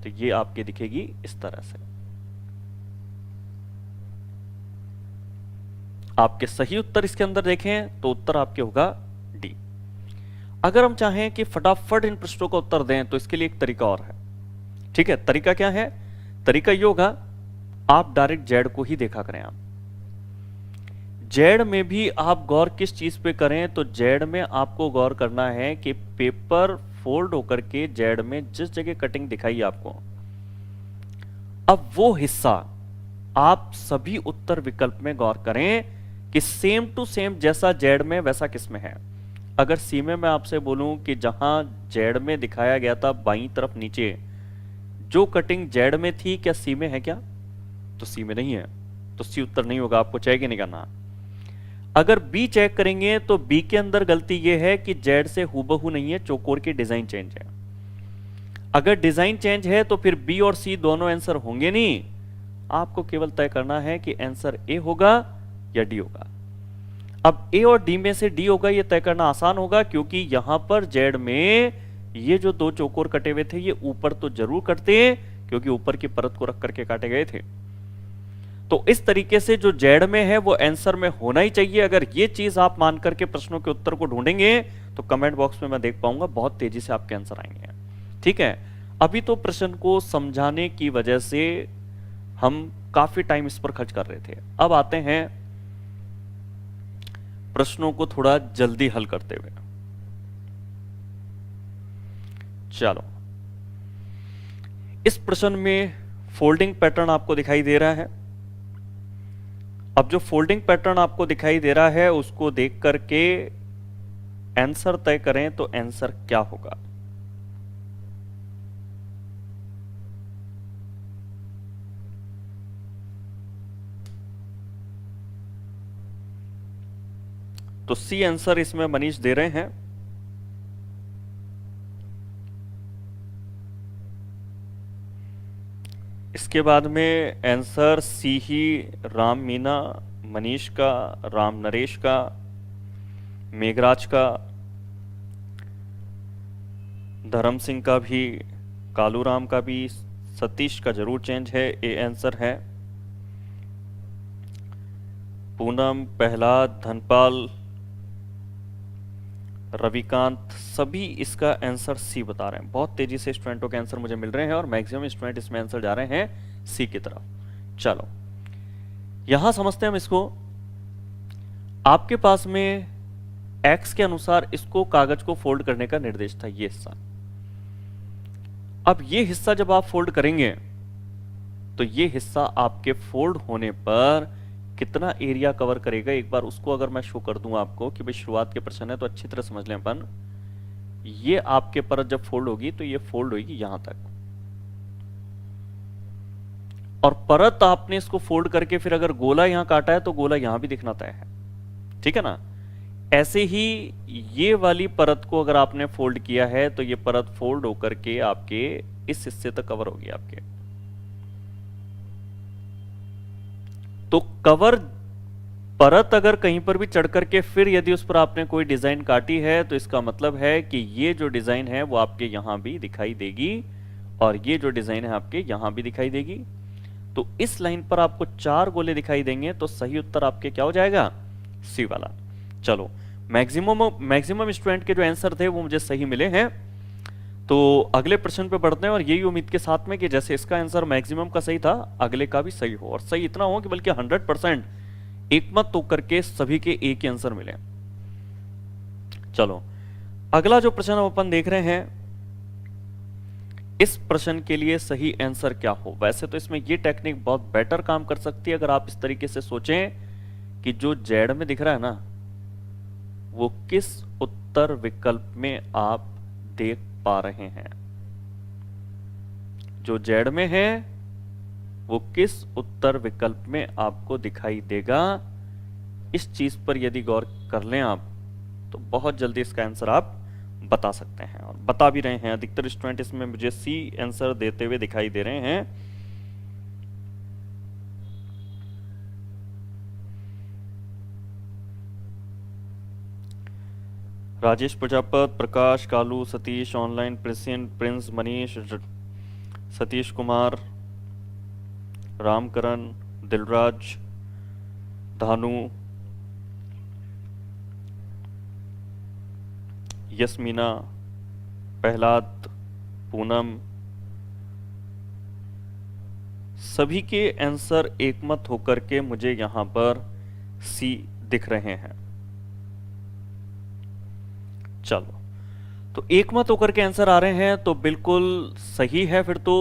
तो ये आपके दिखेगी इस तरह से। आपके सही उत्तर इसके अंदर देखें तो उत्तर आपके होगा डी। अगर हम चाहें कि फटाफट इन प्रश्नों का उत्तर दें तो इसके लिए एक तरीका और है। ठीक है, तरीका क्या है? तरीका ये होगा, आप डायरेक्ट जेड को ही देखा करें। आप जेड में भी आप गौर किस चीज पे करें? तो जेड में आपको गौर करना है कि पेपर फोल्ड होकर के जेड में जिस जगह कटिंग दिखाई आपको, अब वो हिस्सा आप सभी उत्तर विकल्प में गौर करें कि सेम टू सेम जैसा जेड में वैसा किस में है। अगर सी में मैं आपसे बोलूं कि जहां जेड में दिखाया गया था बाईं तरफ नीचे, जो कटिंग जेड में थी क्या सी में है क्या? तो सी में नहीं है, तो सी उत्तर नहीं होगा, आपको चेक ही नहीं करना। अगर बी चेक करेंगे तो बी के अंदर गलती यह है कि जेड से हूबहू नहीं है, चौकोर की डिजाइन चेंज है। अगर डिजाइन चेंज है तो फिर बी और सी दोनों आंसर होंगे नहीं। आपको केवल तय करना है कि आंसर ए होगा या डी होगा। अब ए और डी में से डी होगा ये तय करना आसान होगा, क्योंकि यहां पर जेड में ये जो 2 चौकोर कटे हुए थे ये ऊपर तो जरूर कटते हैं, क्योंकि ऊपर की परत को रख करके काटे गए थे। तो इस तरीके से जो जेड में है वो आंसर में होना ही चाहिए। अगर ये चीज आप मान करके प्रश्नों के उत्तर को ढूंढेंगे तो कमेंट बॉक्स में मैं देख पाऊंगा, बहुत तेजी से आपके आंसर आएंगे। ठीक है, अभी तो प्रश्न को समझाने की वजह से हम काफी टाइम इस पर खर्च कर रहे थे। अब आते हैं प्रश्नों को थोड़ा जल्दी हल करते हुए। चलो, इस प्रश्न में फोल्डिंग पैटर्न आपको दिखाई दे रहा है। अब जो फोल्डिंग पैटर्न आपको दिखाई दे रहा है उसको देख करके आंसर तय करें तो आंसर क्या होगा। तो सी आंसर इसमें मनीष दे रहे हैं। इसके बाद में आंसर सी ही राम मीना, मनीष का, राम नरेश का, मेघराज का, धर्म सिंह का भी, कालू राम का भी, सतीश का जरूर चेंज है, ए आंसर है। पूनम, प्रहलाद, धनपाल, रविकांत, सभी इसका आंसर सी बता रहे हैं। बहुत तेजी से स्टूडेंटों के आंसर मुझे मिल रहे हैं और मैक्सिमम स्टूडेंट इसमें आंसर जा रहे हैं सी की तरफ। चलो यहां समझते हैं हम इसको। आपके पास में एक्स के अनुसार इसको कागज को फोल्ड करने का निर्देश था, ये हिस्सा। अब ये हिस्सा जब आप फोल्ड करेंगे तो ये हिस्सा आपके फोल्ड होने पर कितना एरिया कवर करेगा, एक बार उसको अगर मैं शो कर दूं आपको कि भाई शुरुआत के प्रश्न है तो अच्छी तरह समझ लें अपन। ये आपके परत जब फोल्ड होगी तो ये फोल्ड होगी यहां तक, और परत आपने इसको फोल्ड करके फिर अगर गोला यहां काटा है तो गोला यहां भी दिखना तय है, ठीक है ना। ऐसे ही ये वाली परत को अगर आपने फोल्ड किया है तो ये परत फोल्ड होकर के आपके इस हिस्से तक कवर होगी आपके। तो कवर परत अगर कहीं पर भी चढ़ करके फिर यदि उस पर आपने कोई डिजाइन काटी है तो इसका मतलब है कि ये जो डिजाइन है वो आपके यहां भी दिखाई देगी और ये जो डिजाइन है आपके यहां भी दिखाई देगी। तो इस लाइन पर आपको 4 गोले दिखाई देंगे, तो सही उत्तर आपके क्या हो जाएगा, सी वाला। चलो मैक्सिमम स्टूडेंट के जो आंसर थे वो मुझे सही मिले हैं। तो अगले प्रश्न पे बढ़ते हैं और यही उम्मीद के साथ में कि जैसे इसका आंसर मैक्सिमम का सही था अगले का भी सही हो, और सही इतना हो कि बल्कि 100% एक मत तो करके सभी के एक ही आंसर मिले। चलो अगला जो प्रश्न हम अपन देख रहे हैं, इस प्रश्न के लिए सही आंसर क्या हो। वैसे तो इसमें ये टेक्निक बहुत बेटर काम कर सकती है अगर आप इस तरीके से सोचें कि जो जेड में दिख रहा है ना वो किस उत्तर विकल्प में आप देख पा रहे हैं। जो जेड में है वो किस उत्तर विकल्प में आपको दिखाई देगा। इस चीज पर यदि गौर कर लें आप तो बहुत जल्दी इसका आंसर आप बता सकते हैं, और बता भी रहे हैं। अधिकतर स्टूडेंट इसमें मुझे सी आंसर देते हुए दिखाई दे रहे हैं। राजेश प्रजापत, प्रकाश, कालू, सतीश, ऑनलाइन, प्रिंस, मनीष, सतीश कुमार, रामकरण, दिलराज, धानु, यस्मीना, प्रहलाद, पूनम, सभी के आंसर एकमत होकर के मुझे यहां पर सी दिख रहे हैं। चलो तो एकमत होकर के आंसर आ रहे हैं तो बिल्कुल सही है। फिर तो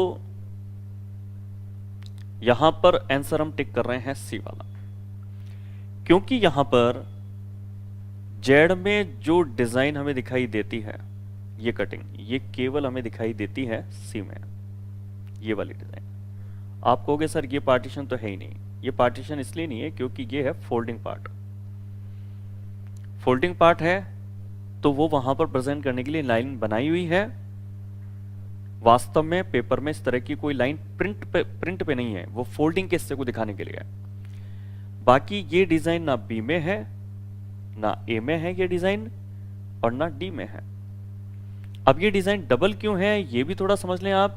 यहां पर आंसर हम टिक कर रहे हैं सी वाला, क्योंकि यहां पर जेड में जो डिजाइन हमें दिखाई देती है ये कटिंग, ये केवल हमें दिखाई देती है सी में, ये वाली डिजाइन। आप कहोगे सर ये पार्टीशन तो है ही नहीं। ये पार्टीशन इसलिए नहीं है क्योंकि ये है फोल्डिंग पार्ट। फोल्डिंग पार्ट है तो वो वहां पर प्रेजेंट करने के लिए लाइन बनाई हुई है। वास्तव में पेपर में इस तरह की कोई लाइन प्रिंट पे नहीं है, वो फोल्डिंग के हिस्से को दिखाने के लिए है। बाकी ये डिजाइन ना बी में है ना ए में है ये डिजाइन, और ना डी में है। अब ये डिजाइन डबल क्यों है ये भी थोड़ा समझ लें आप,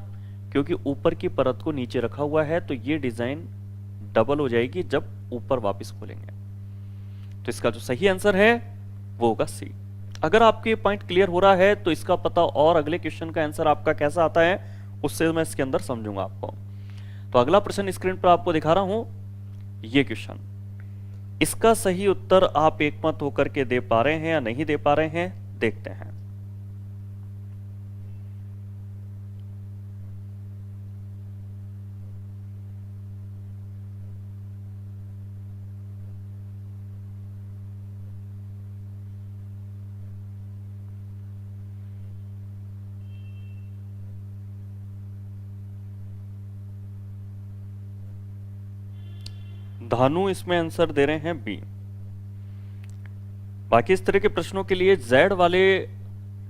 क्योंकि ऊपर की परत को नीचे रखा हुआ है तो ये डिजाइन डबल हो जाएगी जब ऊपर वापस खोलेंगे। तो इसका जो सही आंसर है वो होगा सी। अगर आपके पॉइंट क्लियर हो रहा है तो इसका पता और अगले क्वेश्चन का आंसर आपका कैसा आता है उससे मैं इसके अंदर समझूंगा आपको। तो अगला प्रश्न स्क्रीन पर आपको दिखा रहा हूं, ये क्वेश्चन, इसका सही उत्तर आप एकमत होकर के दे पा रहे हैं या नहीं दे पा रहे हैं, देखते हैं। धानु इसमें आंसर दे रहे हैं बी। बाकी इस तरह के प्रश्नों के लिए जेड वाले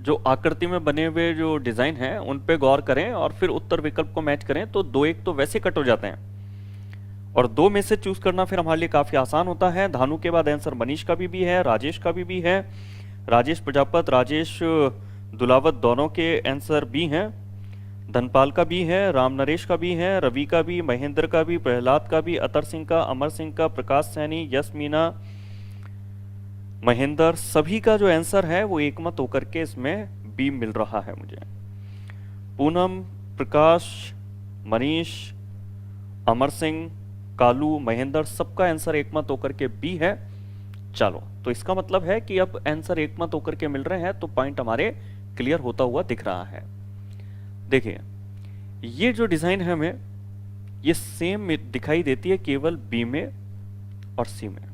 जो आकृति में बने हुए जो डिजाइन हैं उन पे गौर करें और फिर उत्तर विकल्प को मैच करें, तो दो एक तो वैसे कट हो जाते हैं और दो में से चूज करना फिर हमारे लिए काफी आसान होता है। धानु के बाद आंसर मनीष का भी है, राजेश का भी है। राजेश प्रजापत, राजेश दुलावत दोनों के आंसर बी हैं। धनपाल का भी है, राम नरेश का भी है, रवि का भी, महेंद्र का भी, प्रहलाद का भी, अतर सिंह का, अमर सिंह का, प्रकाश सैनी, यश मीना, महेंद्र, सभी का जो आंसर है वो एकमत होकर के इसमें बी मिल रहा है मुझे। पूनम, प्रकाश, मनीष, अमर सिंह, कालू, महेंद्र, सबका आंसर एकमत होकर के बी है। चलो, तो इसका मतलब है कि अब आंसर एकमत होकर के मिल रहे हैं, तो पॉइंट हमारे क्लियर होता हुआ दिख रहा है। देखिए, ये जो डिजाइन है हमें ये सेम दिखाई देती है केवल बी में और सी में।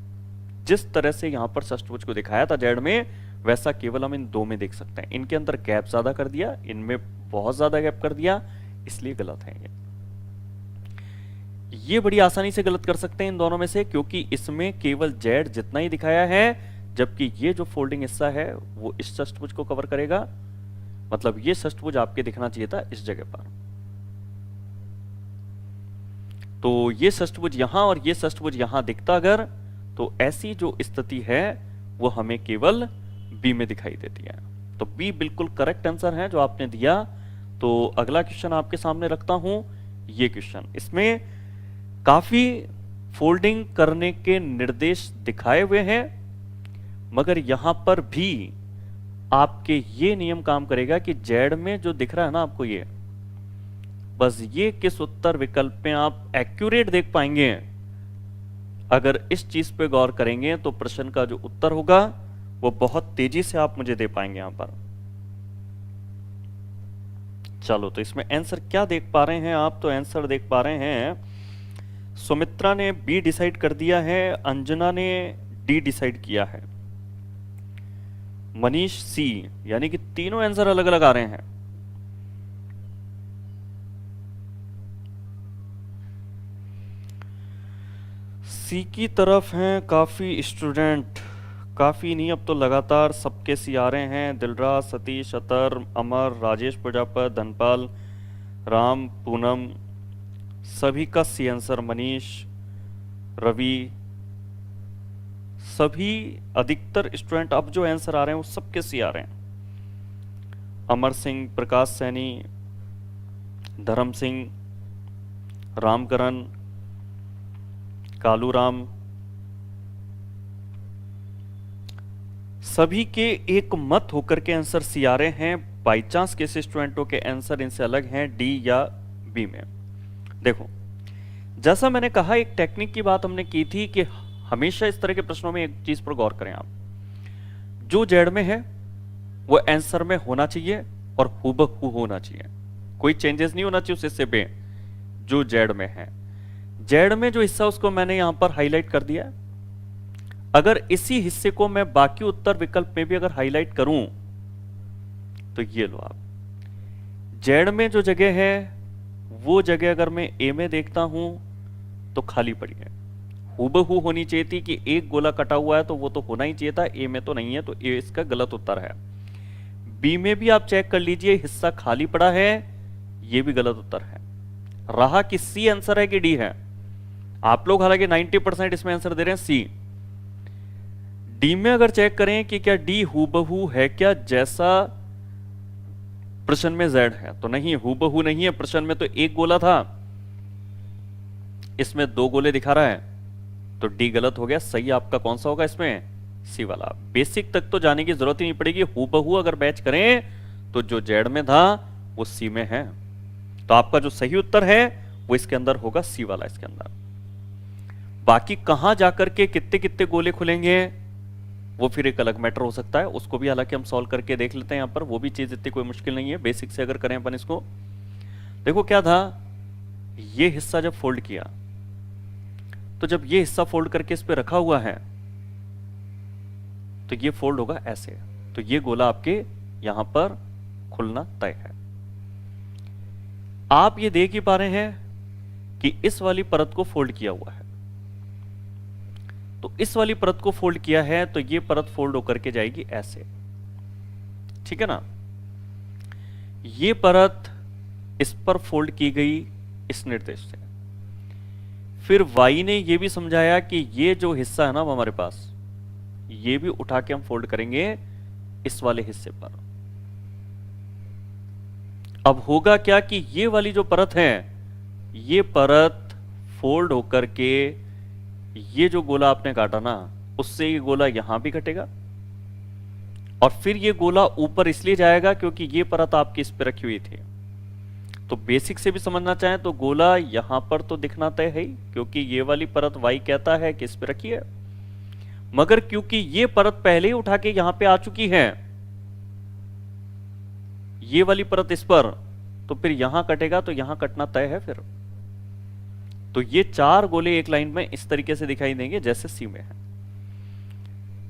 जिस तरह से यहां पर षष्ठभुज को दिखाया था जेड में, वैसा केवल हम इन दो में देख सकते हैं। इनके अंदर गैप ज्यादा कर दिया, इनमें बहुत ज्यादा गैप कर दिया, इसलिए गलत है ये बड़ी आसानी से गलत कर सकते हैं इन दोनों में से, क्योंकि इसमें केवल जेड जितना ही दिखाया है, जबकि ये जो फोल्डिंग हिस्सा है वो इस षष्ठभुज को कवर करेगा। मतलब ये षष्ठभुज आपके दिखना चाहिए था इस जगह पर। तो ये षष्ठभुज यहां और ये षष्ठभुज यहां दिखता अगर, तो ऐसी जो स्थिति है वो हमें केवल बी में दिखाई देती है। तो बी बिल्कुल करेक्ट आंसर है जो आपने दिया। तो अगला क्वेश्चन आपके सामने रखता हूं, ये क्वेश्चन। इसमें काफी फोल्डिंग करने के निर्देश दिखाए हुए हैं, मगर यहां पर भी आपके ये नियम काम करेगा कि जेड में जो दिख रहा है ना आपको, ये बस ये किस उत्तर विकल्प में आप एक्यूरेट देख पाएंगे। अगर इस चीज पे गौर करेंगे तो प्रश्न का जो उत्तर होगा वो बहुत तेजी से आप मुझे दे पाएंगे यहां पर। चलो, तो इसमें आंसर क्या देख पा रहे हैं आप? तो आंसर देख पा रहे हैं, सुमित्रा ने बी डिसाइड कर दिया है, अंजना ने डी डिसाइड किया है, मनीष सी, यानी कि तीनों आंसर अलग अलग आ रहे हैं। सी की तरफ हैं काफी स्टूडेंट, काफी नहीं अब तो लगातार सबके सी आ रहे हैं। दिलराज, सतीश, अतर, अमर, राजेश प्रजापत, धनपाल, राम, पूनम, सभी का सी आंसर। मनीष, रवि, सभी अधिकतर स्टूडेंट अब जो आंसर आ रहे हैं वो सबके सी आ रहे हैं। अमर सिंह, प्रकाश सैनी, धर्म सिंह, रामकरण, कालू राम, सभी के एक मत होकर के आंसर सी आ रहे हैं। बाई चांस किसी स्टूडेंटों के आंसर इनसे अलग हैं डी या बी में। देखो, जैसा मैंने कहा, एक टेक्निक की बात हमने की थी कि हमेशा इस तरह के प्रश्नों में एक चीज पर गौर करें आप, जो जेड में है वो आंसर में होना चाहिए और हूबहू होना चाहिए, कोई चेंजेस नहीं होना चाहिए उस हिस्से पे जो जेड में है। जेड में जो हिस्सा उसको मैंने यहां पर हाईलाइट कर दिया। अगर इसी हिस्से को मैं बाकी उत्तर विकल्प में भी अगर हाईलाइट करूं तो ये लो आप, जेड में जो जगह है वो जगह अगर मैं ए में देखता हूं तो खाली पड़ी है। हूबहू होनी चाहिए थी कि एक गोला कटा हुआ है तो वो तो होना ही चाहिए था, ए में तो नहीं है, तो ए इसका गलत उत्तर है। बी में भी आप चेक कर लीजिए, हिस्सा खाली पड़ा है, ये भी गलत उत्तर है। रहा कि सी आंसर है कि डी है। आप लोग हालांकि 90% इसमें आंसर दे रहे हैं सी। डी में अगर चेक करें कि क्या डी हूबहू है क्या जैसा प्रश्न में जेड है, तो नहीं, हूबहू नहीं है। प्रश्न में तो एक गोला था, इसमें दो गोले दिखा रहा है, तो डी गलत हो गया। सही आपका कौन सा होगा इसमें? सी वाला। बेसिक तक तो जाने की जरूरत ही नहीं पड़ेगी। हूबहू अगर मैच करें तो जो जेड में था वो सी में है, तो आपका जो सही उत्तर है वो इसके अंदर होगा, सी वाला इसके अंदर। बाकी कहां जाकर के कितने कितने गोले खुलेंगे वो फिर एक अलग मैटर हो सकता है, उसको भी हालांकि हम सॉल्व करके देख लेते हैं यहां पर। वो भी चीज इतनी कोई मुश्किल नहीं है, बेसिक से अगर करें अपन इसको। देखो क्या था, ये हिस्सा जब फोल्ड किया, तो जब ये हिस्सा फोल्ड करके इस पे रखा हुआ है तो ये फोल्ड होगा ऐसे, तो ये गोला आपके यहां पर खुलना तय है। आप ये देख ही पा रहे हैं कि इस वाली परत को फोल्ड किया हुआ है, तो इस वाली परत को फोल्ड किया है तो ये परत फोल्ड होकर के जाएगी ऐसे, ठीक है ना। ये परत इस पर फोल्ड की गई इस निर्देश से। फिर y ने ये भी समझाया कि ये जो हिस्सा है ना हमारे पास, ये भी उठा के हम फोल्ड करेंगे इस वाले हिस्से पर। अब होगा क्या कि ये वाली जो परत है, ये परत फोल्ड होकर के ये जो गोला आपने काटा ना, उससे ये गोला यहां भी कटेगा और फिर ये गोला ऊपर इसलिए जाएगा क्योंकि ये परत आपकी इस पे रखी हुई थी। तो बेसिक से भी समझना चाहें तो गोला यहां पर तो दिखना तय है ही, क्योंकि ये वाली परत y कहता है कि इस पे रखी है, मगर क्योंकि ये परत पहले ही उठा के यहां पे आ चुकी है, ये वाली परत इस पर, तो फिर यहां कटेगा तो यहां कटना तय है फिर। तो ये चार गोले एक लाइन में इस तरीके से दिखाई देंगे जैसे सी में है।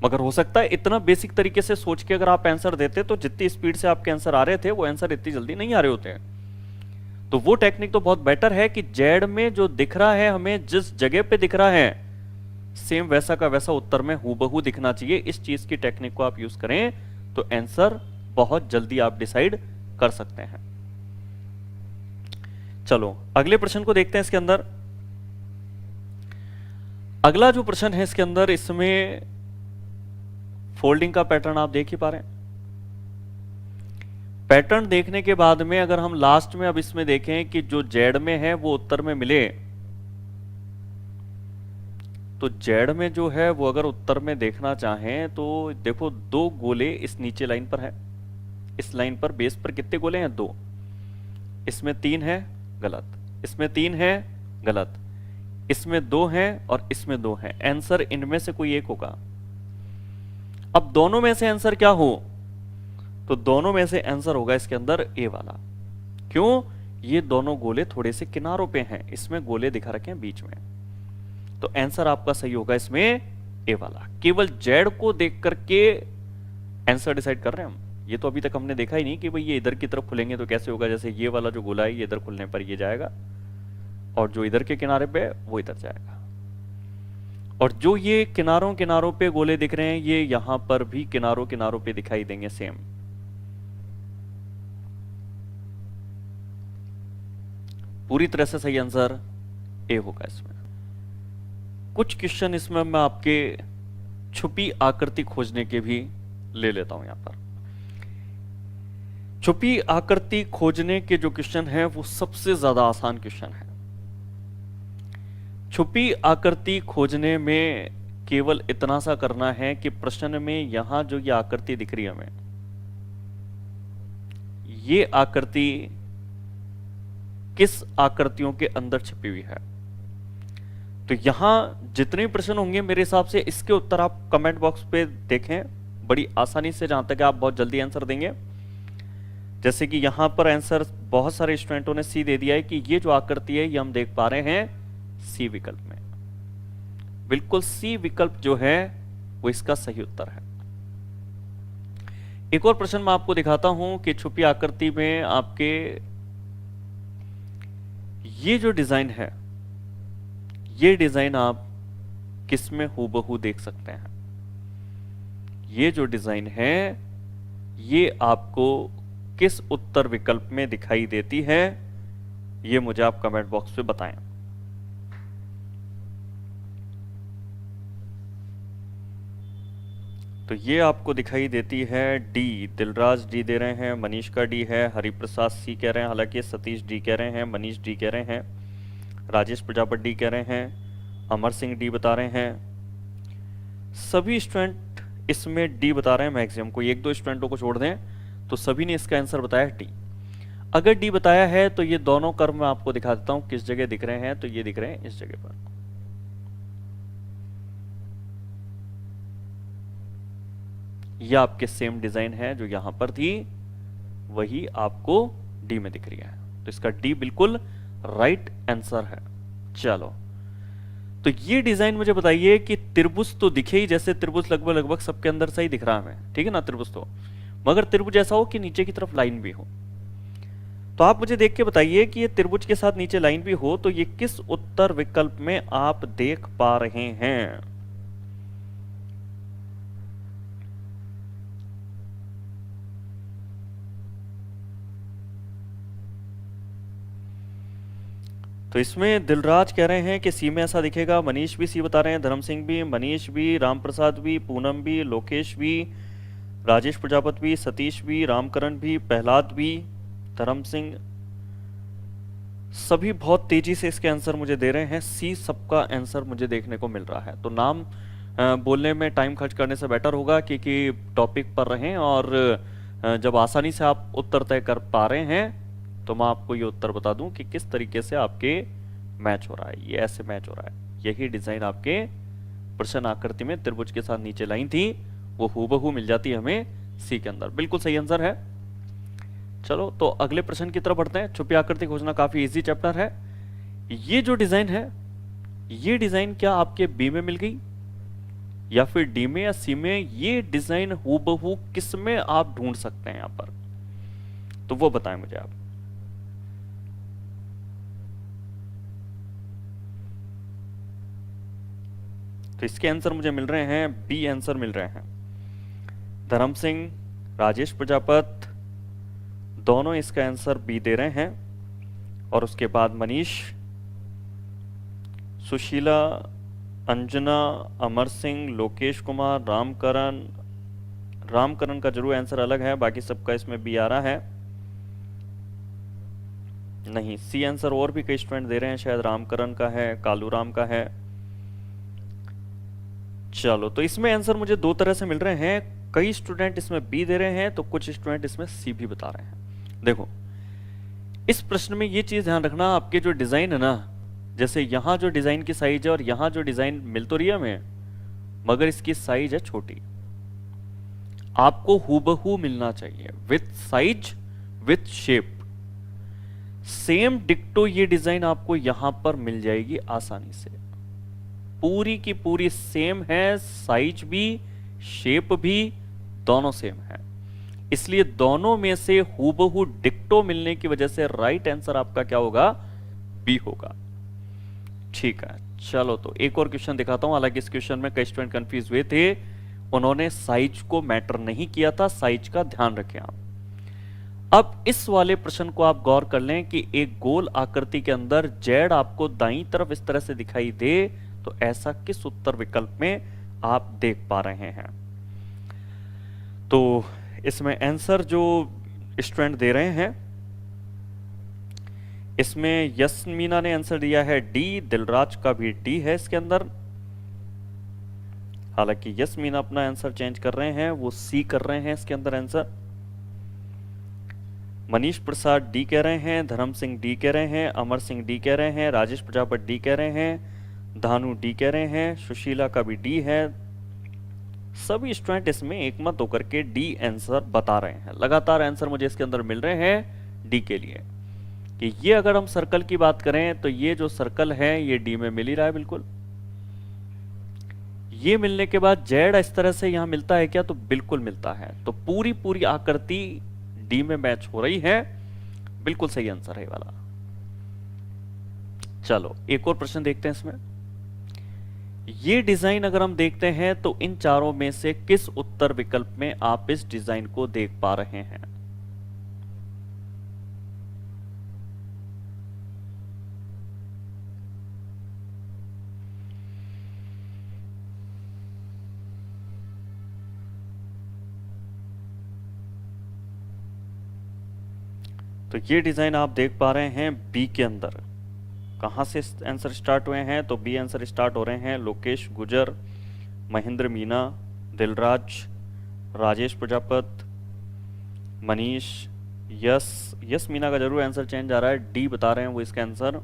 मगर हो सकता है इतना बेसिक तरीके से सोच के अगर आप आंसर देते तो जितनी स्पीड से आपके आंसर आ रहे थे वो आंसर इतनी जल्दी नहीं आ रहे होते हैं। तो वो टेक्निक तो बहुत बेटर है कि जेड में जो दिख रहा है, हमें जिस जगह पे दिख रहा है, सेम वैसा का वैसा उत्तर में हूबहू दिखना चाहिए। इस चीज की टेक्निक को आप यूज करें तो आंसर बहुत जल्दी आप डिसाइड कर सकते हैं। चलो अगले प्रश्न को देखते हैं। इसके अंदर अगला जो प्रश्न है इसके अंदर, इसमें फोल्डिंग का पैटर्न आप देख ही पा रहे हैं। पैटर्न देखने के बाद में अगर हम लास्ट में अब इसमें देखें कि जो जेड में है वो उत्तर में मिले, तो जेड में जो है वो अगर उत्तर में देखना चाहें तो देखो दो गोले इस नीचे लाइन पर है, इस लाइन पर बेस पर कितने गोले हैं? दो। इसमें 3 है, गलत। इसमें 3 है, गलत। इसमें 2 हैं और इसमें 2 हैं। आंसर इनमें से कोई एक होगा। अब दोनों में से आंसर क्या हो? तो दोनों में से आंसर होगा इसके अंदर ए वाला। क्यों? ये दोनों गोले थोड़े से किनारों पे हैं, इसमें गोले दिखा रखे हैं बीच में। तो आंसर आपका सही होगा इसमें ए वाला। केवल जेड को देख करके आंसर डिसाइड कर रहे हैं हम। ये तो अभी तक हमने देखा ही नहीं कि भाई ये इधर की तरफ खुलेंगे तो कैसे होगा। जैसे ये वाला जो गोला है ये इधर खुलने पर ये जाएगा और जो इधर के किनारे पे वो इधर जाएगा, और जो ये किनारों किनारों पे गोले दिख रहे हैं ये यहां पर भी किनारों किनारों पे दिखाई देंगे सेम। पूरी तरह से सही आंसर ए होगा इसमें। कुछ क्वेश्चन इसमें मैं आपके छुपी आकृति खोजने के भी ले लेता हूं। यहां पर छुपी आकृति खोजने के जो क्वेश्चन है वो सबसे ज्यादा आसान क्वेश्चन है। छुपी आकृति खोजने में केवल इतना सा करना है कि प्रश्न में यहां जो ये आकृति दिख रही है हमें, ये आकृति किस आकृतियों के अंदर छिपी हुई है। तो यहां जितने प्रश्न होंगे मेरे हिसाब से इसके उत्तर आप कमेंट बॉक्स पे देखें बड़ी आसानी से, जहां तक आप बहुत जल्दी आंसर देंगे। जैसे कि यहां पर आंसर बहुत सारे स्टूडेंटों ने सी दे दिया है कि ये जो आकृति है ये हम देख पा रहे हैं सी विकल्प में। बिल्कुल सी विकल्प जो है वो इसका सही उत्तर है। एक और प्रश्न मैं आपको दिखाता हूं कि छुपी आकृति में आपके ये जो डिजाइन है, ये डिजाइन आप किस में हूबहू देख सकते हैं। ये जो डिजाइन है ये आपको किस उत्तर विकल्प में दिखाई देती है, ये मुझे आप कमेंट बॉक्स पे बताएं। तो ये आपको दिखाई देती है डी। दिलराज डी दे रहे हैं, मनीष का डी है, हरिप्रसाद सी कह रहे हैं, हालांकि सतीश डी कह रहे हैं, मनीष डी कह रहे हैं, राजेश प्रजापति डी कह रहे हैं, अमर सिंह डी बता रहे हैं। सभी स्टूडेंट इसमें डी बता रहे हैं मैक्सिमम। कोई एक दो स्टूडेंटों को छोड़ दें तो सभी ने इसका आंसर बताया डी। अगर डी बताया है तो ये दोनों कर्म मैं आपको दिखा देता हूं किस जगह दिख रहे हैं। तो ये दिख रहे हैं इस जगह पर। यह आपके सेम डिजाइन है जो यहां पर थी, वही आपको डी में दिख रही है। तो इसका डी बिल्कुल राइट आंसर है। चलो तो ये डिजाइन मुझे बताइए कि त्रिभुज तो दिखे ही, जैसे त्रिभुज लगभग लगभग सबके अंदर सही दिख रहा है हमें, ठीक है ना त्रिभुज तो, मगर त्रिभुज ऐसा हो कि नीचे की तरफ लाइन भी हो। तो आप मुझे देख के बताइए कि ये त्रिभुज के साथ नीचे लाइन भी हो तो ये किस उत्तर विकल्प में आप देख पा रहे हैं। तो इसमें दिलराज कह रहे हैं कि सी में ऐसा दिखेगा, मनीष भी सी बता रहे हैं, धर्म सिंह भी, मनीष भी, राम प्रसाद भी, पूनम भी, लोकेश भी, राजेश प्रजापति भी, सतीश भी, रामकरण भी, प्रहलाद भी, धर्म सिंह, सभी बहुत तेजी से इसके आंसर मुझे दे रहे हैं। सी सबका आंसर मुझे देखने को मिल रहा है। तो नाम बोलने में टाइम खर्च करने से बेटर होगा कि टॉपिक पर रहें, और जब आसानी से आप उत्तर तय कर पा रहे हैं तो मैं आपको ये उत्तर बता दूं कि किस तरीके से आपके मैच हो रहा है। ये ऐसे मैच हो रहा है। यही डिजाइन आपके प्रश्न आकृति में त्रिभुज के साथ नीचे लाइन थी, वो हूबहू मिल जाती है हमें सी के अंदर। बिल्कुल सही आंसर है। चलो तो अगले प्रश्न की तरफ बढ़ते हैं। छुपी आकृति खोजना काफी इजी चैप्टर है। ये जो डिजाइन है, ये डिजाइन क्या आपके बी में मिल गई या फिर डी में या सी में? ये डिजाइन हूबहू किस में आप ढूंढ सकते हैं यहां पर, तो वो बताएं मुझे आप। तो इसके आंसर मुझे मिल रहे हैं, बी आंसर मिल रहे हैं। धर्म सिंह, राजेश प्रजापत दोनों इसका आंसर बी दे रहे हैं, और उसके बाद मनीष, सुशीला, अंजना, अमर सिंह, लोकेश कुमार, रामकरण का जरूर आंसर अलग है, बाकी सबका इसमें बी आ रहा है। नहीं, सी आंसर और भी कई स्टूडेंट दे रहे हैं, शायद रामकरण का है, कालूराम का है। चलो तो इसमें आंसर मुझे दो तरह से मिल रहे हैं। कई स्टूडेंट इसमें बी दे रहे हैं, तो कुछ स्टूडेंट इसमें सी भी बता रहे हैं। देखो इस प्रश्न में ये चीज ध्यान रखना, आपके जो डिजाइन है ना, जैसे यहां जो डिजाइन की साइज है और यहां जो डिजाइन मिल तो रही है हमें, मगर इसकी साइज है छोटी। आपको हूबहू मिलना चाहिए, with size with shape. Same डिक्टो ये डिजाइन आपको यहां पर मिल जाएगी आसानी से। पूरी की पूरी सेम है, साइज भी शेप भी दोनों सेम है, इसलिए दोनों में से हूबहू डिक्टो मिलने की वजह से राइट आंसर आपका क्या होगा? बी होगा। ठीक है, चलो तो एक और क्वेश्चन दिखाता हूं। हालांकि इस क्वेश्चन में कई स्टूडेंट कंफ्यूज हुए थे, उन्होंने साइज को मैटर नहीं किया था, साइज का ध्यान रखें आप। अब इस वाले प्रश्न को आप गौर कर लें कि एक गोल आकृति के अंदर जेड आपको दाईं तरफ इस तरह से दिखाई दे, तो ऐसा किस उत्तर विकल्प में आप देख पा रहे हैं? तो इसमें आंसर जो स्टूडेंट दे रहे हैं, इसमें यस्मीना ने आंसर दिया है डी, दिलराज का भी डी है इसके अंदर। हालांकि यस्मीना अपना आंसर चेंज कर रहे हैं, वो सी कर रहे हैं इसके अंदर आंसर। मनीष प्रसाद डी कह रहे हैं, धर्म सिंह डी कह रहे हैं, अमर सिंह डी कह रहे हैं, राजेश प्रजापति डी कह रहे हैं, धानु डी कह रहे हैं, सुशीला का भी डी है। सभी स्टूडेंट इसमें एक मत होकर के डी आंसर बता रहे हैं। लगातार आंसर मुझे इसके अंदर मिल रहे हैं डी के लिए। कि ये अगर हम सर्कल की बात करें तो ये जो सर्कल है ये डी में मिल ही रहा है बिल्कुल। ये मिलने के बाद जेड इस तरह से यहां मिलता है क्या? तो बिल्कुल मिलता है। तो पूरी पूरी आकृति डी में मैच हो रही है। बिल्कुल सही आंसर है वाला। चलो एक और प्रश्न देखते हैं इसमें। ये डिजाइन अगर हम देखते हैं तो इन चारों में से किस उत्तर विकल्प में आप इस डिजाइन को देख पा रहे हैं? तो ये डिजाइन आप देख पा रहे हैं बी के अंदर। कहां से आंसर स्टार्ट हुए हैं? तो बी आंसर स्टार्ट हो रहे हैं लोकेश गुजर, महेंद्र मीना, दिलराज, राजेश प्रजापत, मनीष, यस मीना का जरूर आंसर चेंज आ रहा है, डी बता रहे हैं वो इसका आंसर।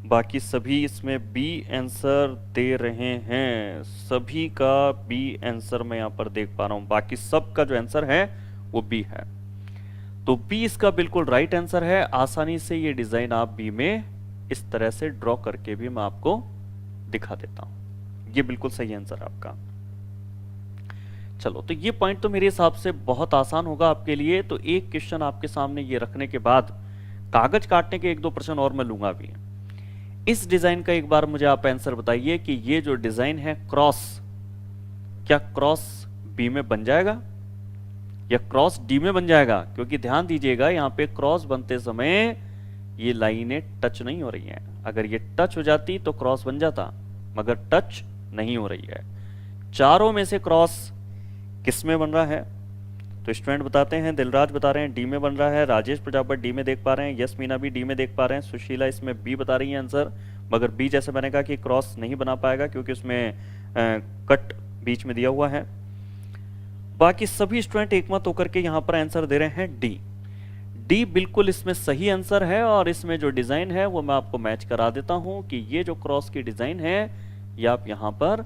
बाकी सभी इसमें बी आंसर दे रहे हैं। सभी का बी आंसर मैं यहां पर देख पा रहा हूं। बाकी सब का जो आंसर है वो बी है। तो बी इसका बिल्कुल राइट आंसर है। आसानी से ये डिजाइन आप बी में इस तरह से ड्रॉ करके भी मैं आपको दिखा देता हूं। ये बिल्कुल सही आंसर है आपका। चलो तो ये पॉइंट तो मेरे हिसाब से बहुत आसान होगा आपके लिए। तो एक क्वेश्चन आपके सामने ये रखने के बाद कागज काटने के एक दो प्रश्न और मैं लूंगा भी। इस डिजाइन का एक बार मुझे आप आंसर बताइए कि ये जो डिजाइन है क्रॉस, क्या क्रॉस बी में बन जाएगा या क्रॉस डी में बन जाएगा? क्योंकि ध्यान दीजिएगा यहां पे क्रॉस बनते समय ये लाइनें टच नहीं हो रही हैं। अगर ये टच हो जाती तो क्रॉस बन जाता, मगर टच नहीं हो रही है। चारों में से क्रॉस किस में बन रहा है? तो स्टूडेंट बताते हैं, दिलराज बता रहे हैं डी में बन रहा है, राजेश प्रजापति डी में देख पा रहे हैं, यस मीना भी डी में देख पा रहे हैं, सुशीला इसमें बी बता रही है आंसर, मगर बी जैसे मैंने कहा कि क्रॉस नहीं बना पाएगा क्योंकि उसमें कट बीच में दिया हुआ है। बाकी सभी स्टूडेंट एकमत होकर के यहाँ पर आंसर दे रहे हैं डी। डी बिल्कुल इसमें सही आंसर है, और इसमें जो डिजाइन है वो मैं आपको मैच करा देता हूं कि ये जो क्रॉस की डिजाइन है ये आप यहां पर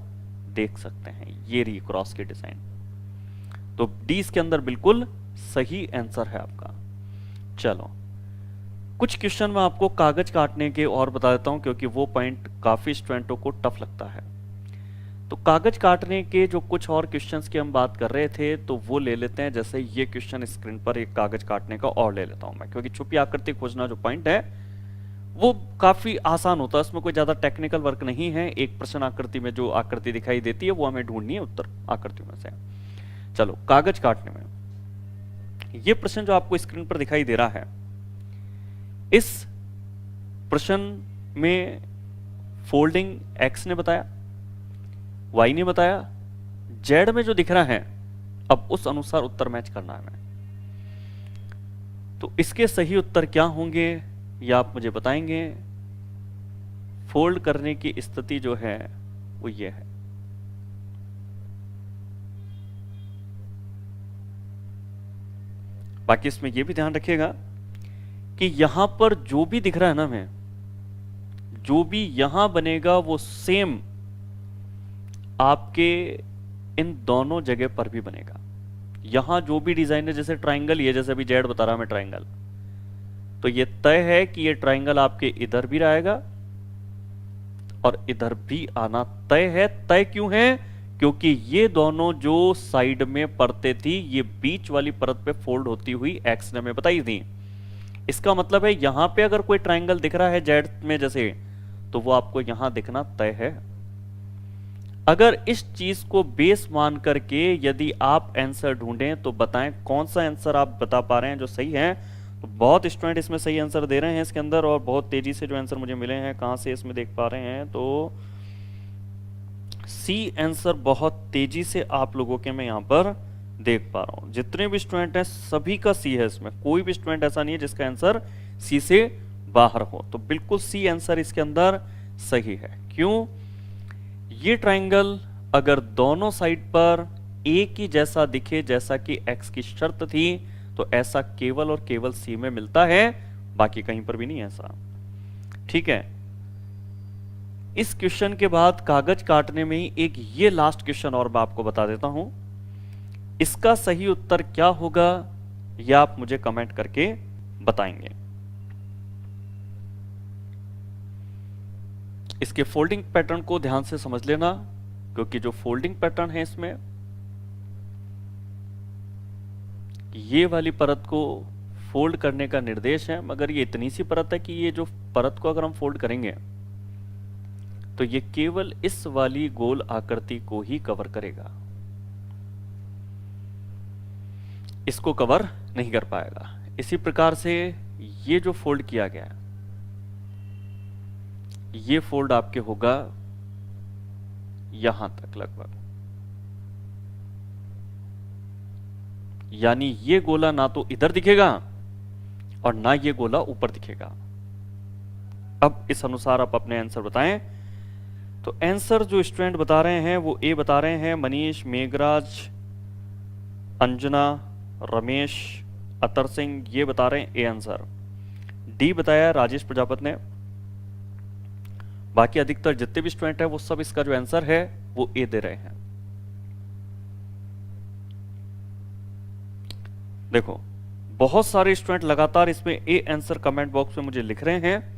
देख सकते हैं, ये रही क्रॉस की डिजाइन। तो डी इसके अंदर बिल्कुल सही आंसर है आपका। चलो कुछ क्वेश्चन मैं आपको कागज काटने के और बता देता हूं, क्योंकि वो पॉइंट काफी स्टूडेंटों को टफ लगता है। तो कागज काटने के जो कुछ और क्वेश्चंस की हम बात कर रहे थे तो वो ले लेते हैं। जैसे ये क्वेश्चन स्क्रीन पर एक कागज काटने का और ले लेता हूं मैं, क्योंकि छुपी आकृति खोजना जो पॉइंट है वो काफी आसान होता है, उसमें कोई ज्यादा टेक्निकल वर्क नहीं है। एक प्रश्न आकृति में जो आकृति दिखाई देती है वो हमें ढूंढनी है उत्तर आकृति में से। चलो कागज काटने में ये प्रश्न जो आपको स्क्रीन पर दिखाई दे रहा है, इस प्रश्न में फोल्डिंग एक्स ने बताया, वाई ने बताया, जेड में जो दिख रहा है, अब उस अनुसार उत्तर मैच करना है हमें। तो इसके सही उत्तर क्या होंगे ये आप मुझे बताएंगे। फोल्ड करने की स्थिति जो है वो ये है। बाकी इसमें ये भी ध्यान रखिएगा कि यहां पर जो भी दिख रहा है ना हमें, जो भी यहां बनेगा वो सेम आपके इन दोनों जगह पर भी बनेगा। यहां जो भी डिजाइन है, जैसे ट्राइंगल, ये जैसे अभी जेड बता रहा हमें ट्राइंगल, तो ये तय है कि ये ट्राइंगल आपके इधर भी रहेगा और इधर भी आना तय है। तय क्यों है? क्योंकि ये दोनों जो साइड में परतें थी ये बीच वाली परत पे फोल्ड होती हुई एक्स ने हमें बताई थी। इसका मतलब है यहां पे अगर कोई ट्राइंगल दिख रहा है जेड में जैसे, तो वो आपको यहां दिखना तय है। अगर इस चीज को बेस मान करके यदि आप आंसर ढूंढें तो बताएं कौन सा आंसर आप बता पा रहे हैं जो सही है। तो बहुत स्टूडेंट इसमें सही आंसर दे रहे हैं इसके अंदर, और बहुत तेजी से जो आंसर मुझे मिले हैं, कहां से इसमें देख पा रहे हैं, तो सी आंसर बहुत तेजी से आप लोगों के मैं यहां पर देख पा रहा हूं। जितने भी स्टूडेंट हैं सभी का सी है, इसमें कोई भी स्टूडेंट ऐसा नहीं है जिसका आंसर सी से बाहर हो। तो बिल्कुल सी आंसर इसके अंदर सही है। क्यों? ये ट्राइंगल अगर दोनों साइड पर एक ही जैसा दिखे जैसा कि एक्स की शर्त थी, तो ऐसा केवल और केवल सी में मिलता है, बाकी कहीं पर भी नहीं ऐसा। ठीक है। इस क्वेश्चन के बाद कागज काटने में ही एक ये लास्ट क्वेश्चन और मैं आपको बता देता हूं। इसका सही उत्तर क्या होगा यह आप मुझे कमेंट करके बताएंगे। इसके फोल्डिंग पैटर्न को ध्यान से समझ लेना, क्योंकि जो फोल्डिंग पैटर्न है इसमें ये वाली परत को फोल्ड करने का निर्देश है, मगर ये इतनी सी परत है कि ये जो परत को अगर हम फोल्ड करेंगे तो ये केवल इस वाली गोल आकृति को ही कवर करेगा, इसको कवर नहीं कर पाएगा। इसी प्रकार से ये जो फोल्ड किया गया है, ये फोल्ड आपके होगा यहां तक लगभग, यानी ये गोला ना तो इधर दिखेगा और ना ये गोला ऊपर दिखेगा। अब इस अनुसार आप अपने आंसर बताएं। तो आंसर जो स्टूडेंट बता रहे हैं वो ए बता रहे हैं, मनीष, मेघराज, अंजना, रमेश, अतर सिंह, ये बता रहे हैं ए आंसर। डी बताया राजेश प्रजापति ने। बाकी अधिकतर जितने भी स्टूडेंट है वो सब इसका जो आंसर है वो ए दे रहे हैं। देखो बहुत सारे स्टूडेंट लगातार इसमें ए आंसर कमेंट बॉक्स में मुझे लिख रहे हैं।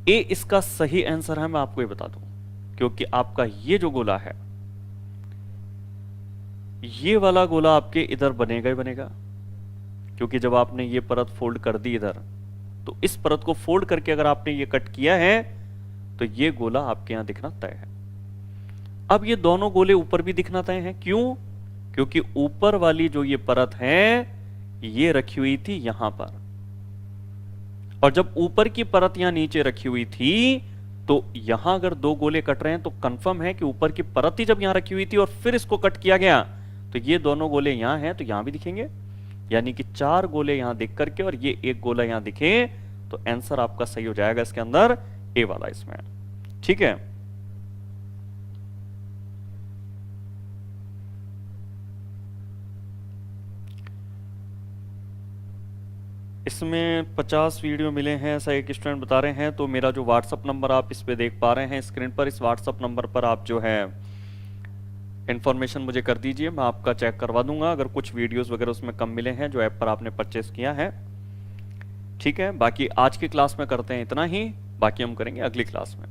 ए इसका सही आंसर है, मैं आपको ये बता दूं, क्योंकि आपका ये जो गोला है, ये वाला गोला आपके इधर बनेगा ही बनेगा, क्योंकि जब आपने ये परत फोल्ड कर दी इधर, तो इस परत को फोल्ड करके अगर आपने ये कट किया है तो ये गोला आपके यहां दिखना तय है। अब ये दोनों गोले ऊपर भी दिखना तय है। क्यों? क्योंकि ऊपर वाली जो ये परत है ये रखी हुई थी यहां पर, और जब ऊपर की परत यहां नीचे रखी हुई थी तो यहां अगर दो गोले कट रहे हैं तो कंफर्म है कि ऊपर की परत ही जब यहां रखी हुई थी और फिर इसको कट किया गया तो ये दोनों गोले यहां हैं तो यहां भी दिखेंगे, यानी कि 4 गोले यहां दिख करके और ये एक गोला यहां दिखे तो आंसर आपका सही हो जाएगा इसके अंदर ए वाला इसमें। ठीक है, इसमें 50 वीडियो मिले हैं ऐसा एक स्टूडेंट बता रहे हैं। तो मेरा जो व्हाट्सअप नंबर आप इस पे देख पा रहे हैं स्क्रीन पर, इस व्हाट्सअप नंबर पर आप जो है इन्फॉर्मेशन मुझे कर दीजिए, मैं आपका चेक करवा दूंगा अगर कुछ वीडियोस वगैरह उसमें कम मिले हैं जो ऐप पर आपने परचेस किया है। ठीक है, बाकी आज की क्लास में करते हैं इतना ही, बाकी हम करेंगे अगली क्लास में।